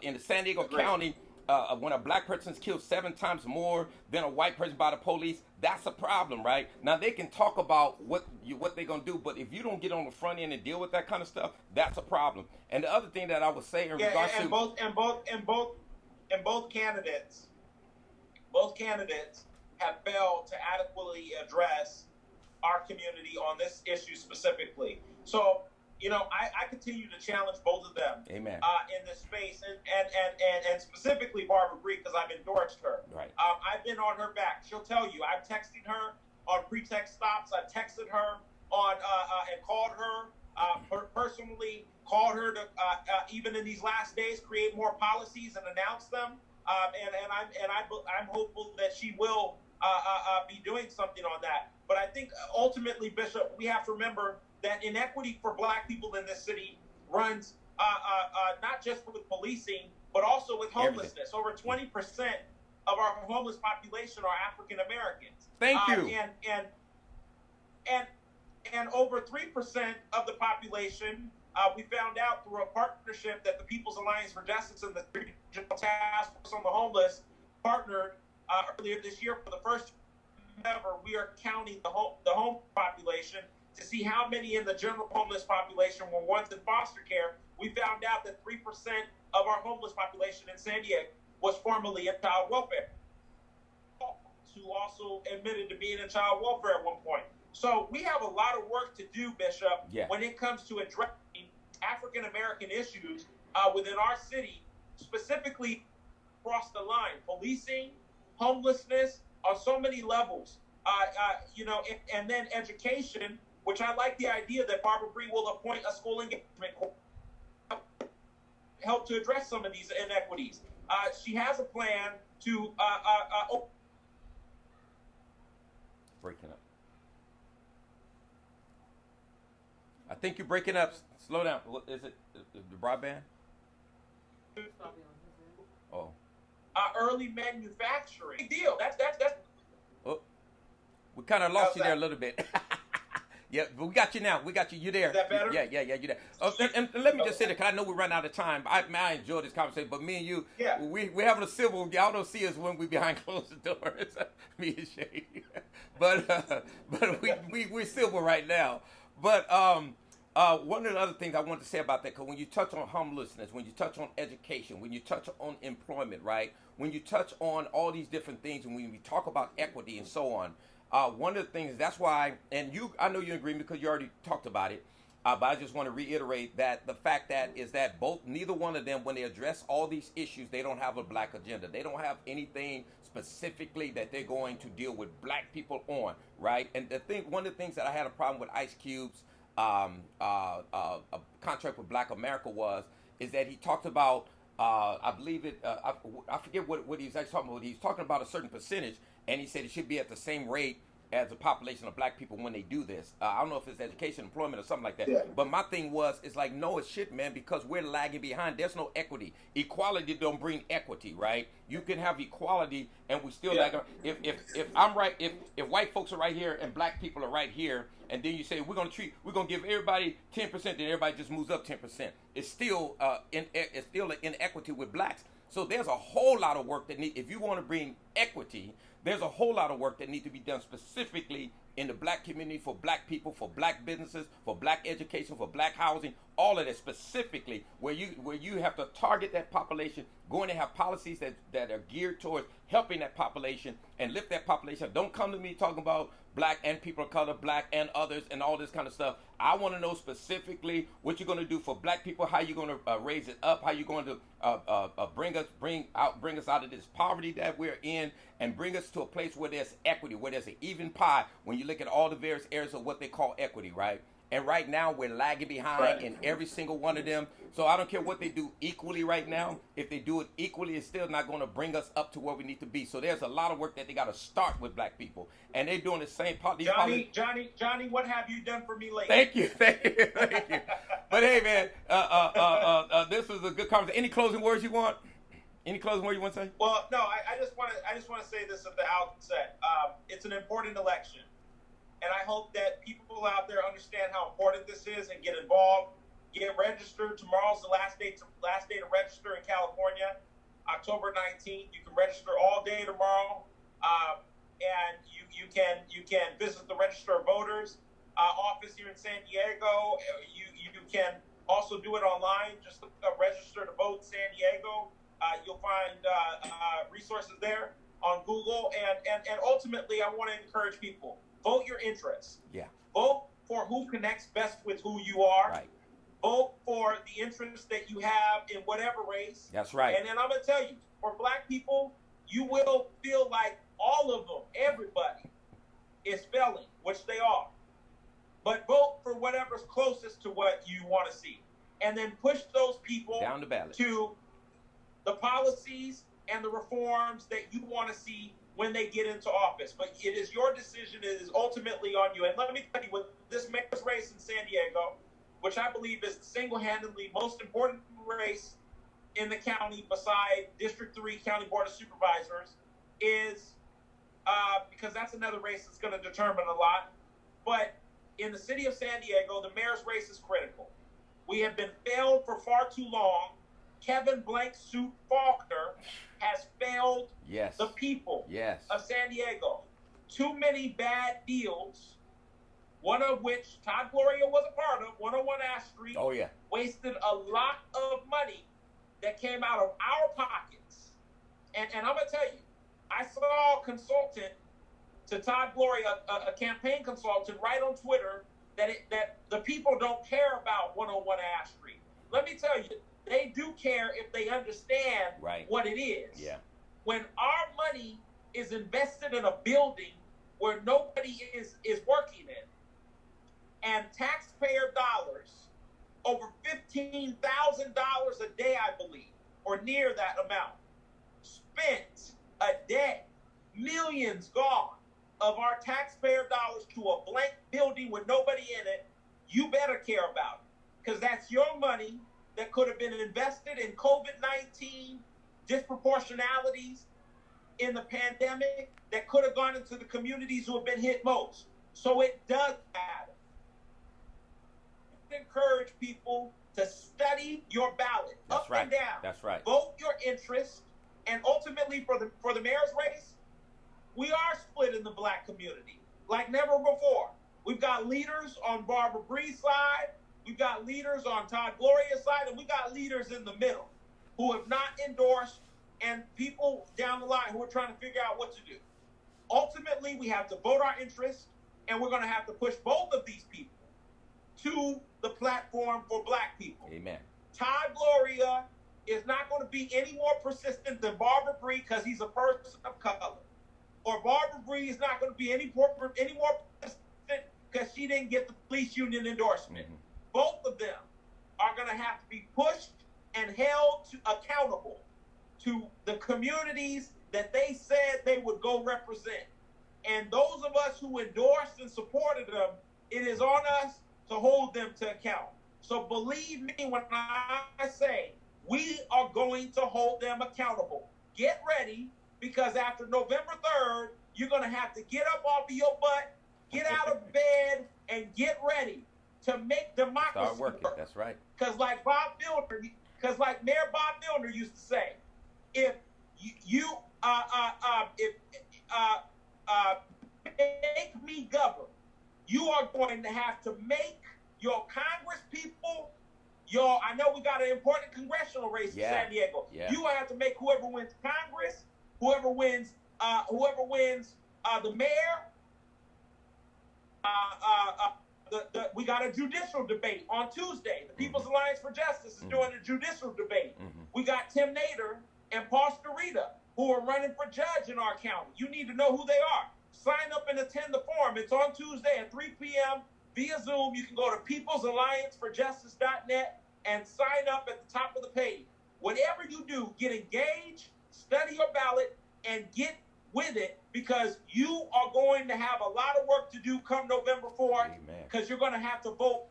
in the San Diego County, when a black person is killed 7 times more than a white person by the police, that's a problem, right? Now they can talk about what they're gonna do, but if you don't get on the front end and deal with that kind of stuff, that's a problem. And the other thing that I would say in regards to both candidates have failed to adequately address our community on this issue specifically. So, I continue to challenge both of them. Amen. In this space, and specifically Barbara Bree, because I've endorsed her. Right. I've been on her back. She'll tell you. I've texted her on pretext stops. I've texted her on and called her personally. Called her to even in these last days create more policies and announce them. I'm hopeful that she will be doing something on that. But I think ultimately, Bishop, we have to remember that inequity for black people in this city runs not just with policing, but also with homelessness. Over 20% of our homeless population are African Americans. Thank you. And over 3% of the population, we found out through a partnership that the People's Alliance for Justice and the Regional Task Force on the Homeless partnered earlier this year for the first time ever. We are counting the home population to see how many in the general homeless population were once in foster care. We found out that 3% of our homeless population in San Diego was formerly in child welfare, who also admitted to being in child welfare at one point. So we have a lot of work to do, Bishop, when it comes to addressing African American issues within our city, specifically across the line, policing, homelessness, on so many levels, and then education, which I like the idea that Barbara Bree will appoint a school engagement court help to address some of these inequities. She has a plan to breaking up. I think you're breaking up. Slow down. What is it? The broadband? Oh. Early manufacturing. Big deal. That's. Oh, we kind of lost you there a little bit. Yeah, but we got you now. We got you. You there? Is that better? Yeah, you're there. Oh, and let me just say that, because I know we run out of time. I enjoy this conversation, but me and you, we're having a civil. Y'all don't see us when we behind closed doors. Me and Shay. But we're civil right now. But one of the other things I wanted to say about that, because when you touch on homelessness, when you touch on education, when you touch on employment, right? When you touch on all these different things, and when we talk about equity and so on, one of the things, that's why, and I know you agree because you already talked about it, but I just want to reiterate that the fact that is that neither one of them, when they address all these issues, they don't have a black agenda. They don't have anything specifically that they're going to deal with black people on, right? And one of the things that I had a problem with Ice Cube's a contract with Black America is that he talked about, I believe it, I forget what he was actually talking about. He's talking about a certain percentage, and he said it should be at the same rate as the population of black people when they do this. I don't know if it's education, employment, or something like that. Yeah. But my thing it's like, no, it shouldn't, man, because we're lagging behind. There's no equity. Equality don't bring equity, right? You can have equality, and we still lag. If I'm right, if white folks are right here and black people are right here, and then you say we're gonna give everybody 10%, then everybody just moves up 10%. It's still an inequity with blacks. So there's a whole lot of work if you want to bring equity, there's a whole lot of work that needs to be done specifically in the black community, for black people, for black businesses, for black education, for black housing, all of that specifically, where you have to target that population, going to have policies that are geared towards helping that population and lift that population. Don't come to me talking about black and people of color, black and others, and all this kind of stuff. I want to know specifically what you're going to do for black people, how you're going to raise it up, how you're going to bring us out of this poverty that we're in, and bring us to a place where there's equity, where there's an even pie. When you look at all the various areas of what they call equity, right? And right now we're lagging behind in every single one of them. So I don't care what they do equally right now. If they do it equally, it's still not going to bring us up to where we need to be. So there's a lot of work that they got to start with black people, and they're doing the same. Johnny, what have you done for me lately? Thank you. But hey, man, this was a good conversation. Any closing words you want? Any closing words you want to say? Well, no, I just want to say this at the outset. It's an important election. And I hope that people out there understand how important this is and get involved, get registered. Tomorrow's the last day to register in California, October 19th. You can register all day tomorrow, and you can visit the Register of Voters office here in San Diego. You can also do it online. Just look up Register to Vote San Diego. You'll find resources there on Google. And ultimately, I want to encourage people. Vote your interests. Yeah. Vote for who connects best with who you are. Right. Vote for the interests that you have in whatever race. That's right. And then I'm going to tell you, for black people, you will feel like all of them, everybody, is failing, which they are. But vote for whatever's closest to what you want to see. And then push those people down the ballot to the policies and the reforms that you want to see when they get into office. But it is your decision. It is ultimately on you. And let me tell you, with this mayor's race in San Diego, which I believe is the single-handedly most important race in the county beside District 3 County Board of Supervisors, is because that's another race that's going to determine a lot. But in the city of San Diego, the mayor's race is critical. We have been failed for far too long. Kevin Blank Suit Faulkner has failed the people of San Diego. Too many bad deals, one of which Todd Gloria was a part of, 101 Ash Street. Oh, yeah. Wasted a lot of money that came out of our pockets. And I'm going to tell you, I saw a consultant to Todd Gloria, a campaign consultant, write on Twitter that the people don't care about 101 Ash Street. Let me tell you, they do care if they understand what it is. Yeah. When our money is invested in a building where nobody is working in, and taxpayer dollars, over $15,000 a day, I believe, or near that amount, spent a day, millions gone of our taxpayer dollars to a blank building with nobody in it, you better care about it. Because that's your money that could have been invested in COVID-19 disproportionalities in the pandemic that could have gone into the communities who have been hit most. So it does matter. I encourage people to study your ballot and down. That's right. Vote your interest, and ultimately for the mayor's race, we are split in the black community like never before. We've got leaders on Barbara Bree's side. We've got leaders on Todd Gloria's side, and we got leaders in the middle who have not endorsed, and people down the line who are trying to figure out what to do. Ultimately, we have to vote our interest, and we're going to have to push both of these people to the platform for black people. Amen. Todd Gloria is not going to be any more persistent than Barbara Bree because he's a person of color. Or Barbara Bree is not going to be any more persistent because she didn't get the police union endorsement. Mm-hmm. Both of them are going to have to be pushed and held accountable to the communities that they said they would go represent. And those of us who endorsed and supported them, it is on us to hold them to account. So believe me when I say we are going to hold them accountable. Get ready, because after November 3rd, you're going to have to get up off of your butt, get out of bed, and get ready to make democracy start working. Work. That's right. Because like Mayor Bob Milner used to say, if you make me govern, going to have to make your Congress people, I know we got an important congressional race in San Diego. Yeah. You have to make whoever wins Congress, whoever wins the mayor. We got a judicial debate on Tuesday. The People's Alliance for Justice is doing a judicial debate. We got Tim Nader and Paul Sturita who are running for judge in our county. You need to know who they are. Sign up and attend the forum. It's on Tuesday at 3 p.m. via Zoom. You can go to peoplesallianceforjustice.net and sign up at the top of the page. Whatever you do, get engaged, study your ballot, and get with it, because you are going to have a lot of work to do come November 4th, because you're going to have to vote.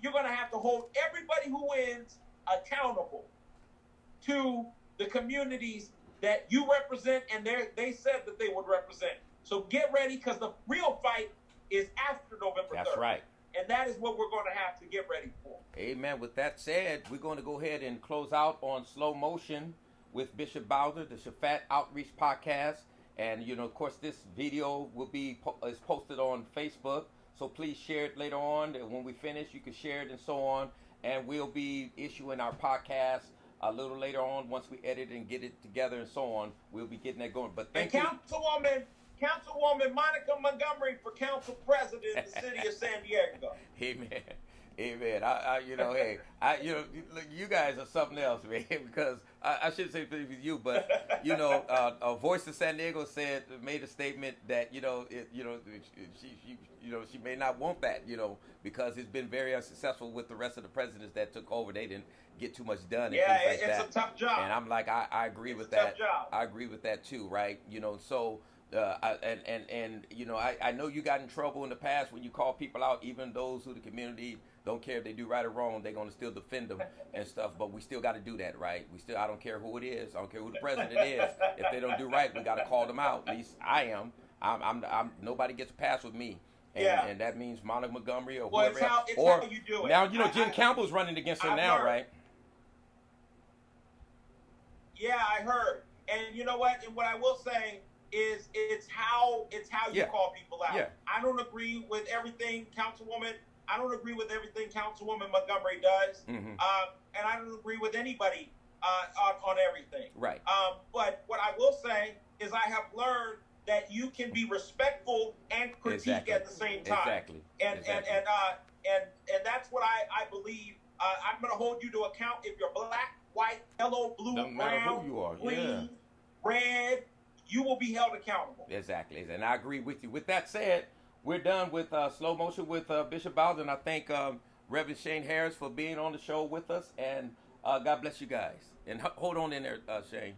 You're going to have to hold everybody who wins accountable to the communities that you represent, and they said that they would represent. So get ready, because the real fight is after November 3rd. That's right. And that is what we're going to have to get ready for. Amen. With that said, we're going to go ahead and close out on Slow Motion with Bishop Bowser, the Shaphat Outreach Podcast. And, of course, this video is posted on Facebook. So please share it later on. And when we finish, you can share it and so on. And we'll be issuing our podcast a little later on once we edit and get it together and so on. We'll be getting that going. But thank you. Councilwoman Monica Montgomery for council president in the city of San Diego. Amen. Amen. You guys are something else, man. Because I shouldn't say it was you, but a Voice of San Diego made a statement that she may not want that, because it's been very unsuccessful with the rest of the presidents that took over. They didn't get too much done. And yeah, things like it's that. a tough job. And I'm like, I agree with that. I agree with that too, right? So. I know you got in trouble in the past when you call people out, even those who the community don't care if they do right or wrong, they're going to still defend them and stuff. But we still got to do that, right? I don't care who it is. I don't care who the president is. If they don't do right, we got to call them out. At least I am. I'm nobody gets a pass with me. And that means Monica Montgomery or whoever. How you do it. Now, Jim Campbell's running against her now, right? Yeah, I heard. And you know what? And what I will say is it's how you call people out. Yeah. I don't agree with everything Councilwoman Montgomery does. And I don't agree with anybody on everything. Right. But what I will say is I have learned that you can be respectful and critique at the same time. Exactly. And that's what I believe. I'm going to hold you to account if you're black, white, yellow, blue, doesn't matter brown, who you are. green, red. You will be held accountable. Exactly. And I agree with you. With that said, we're done with Slow Motion with Bishop Bowser. And I thank Reverend Shane Harris for being on the show with us. And God bless you guys. And hold on in there, Shane.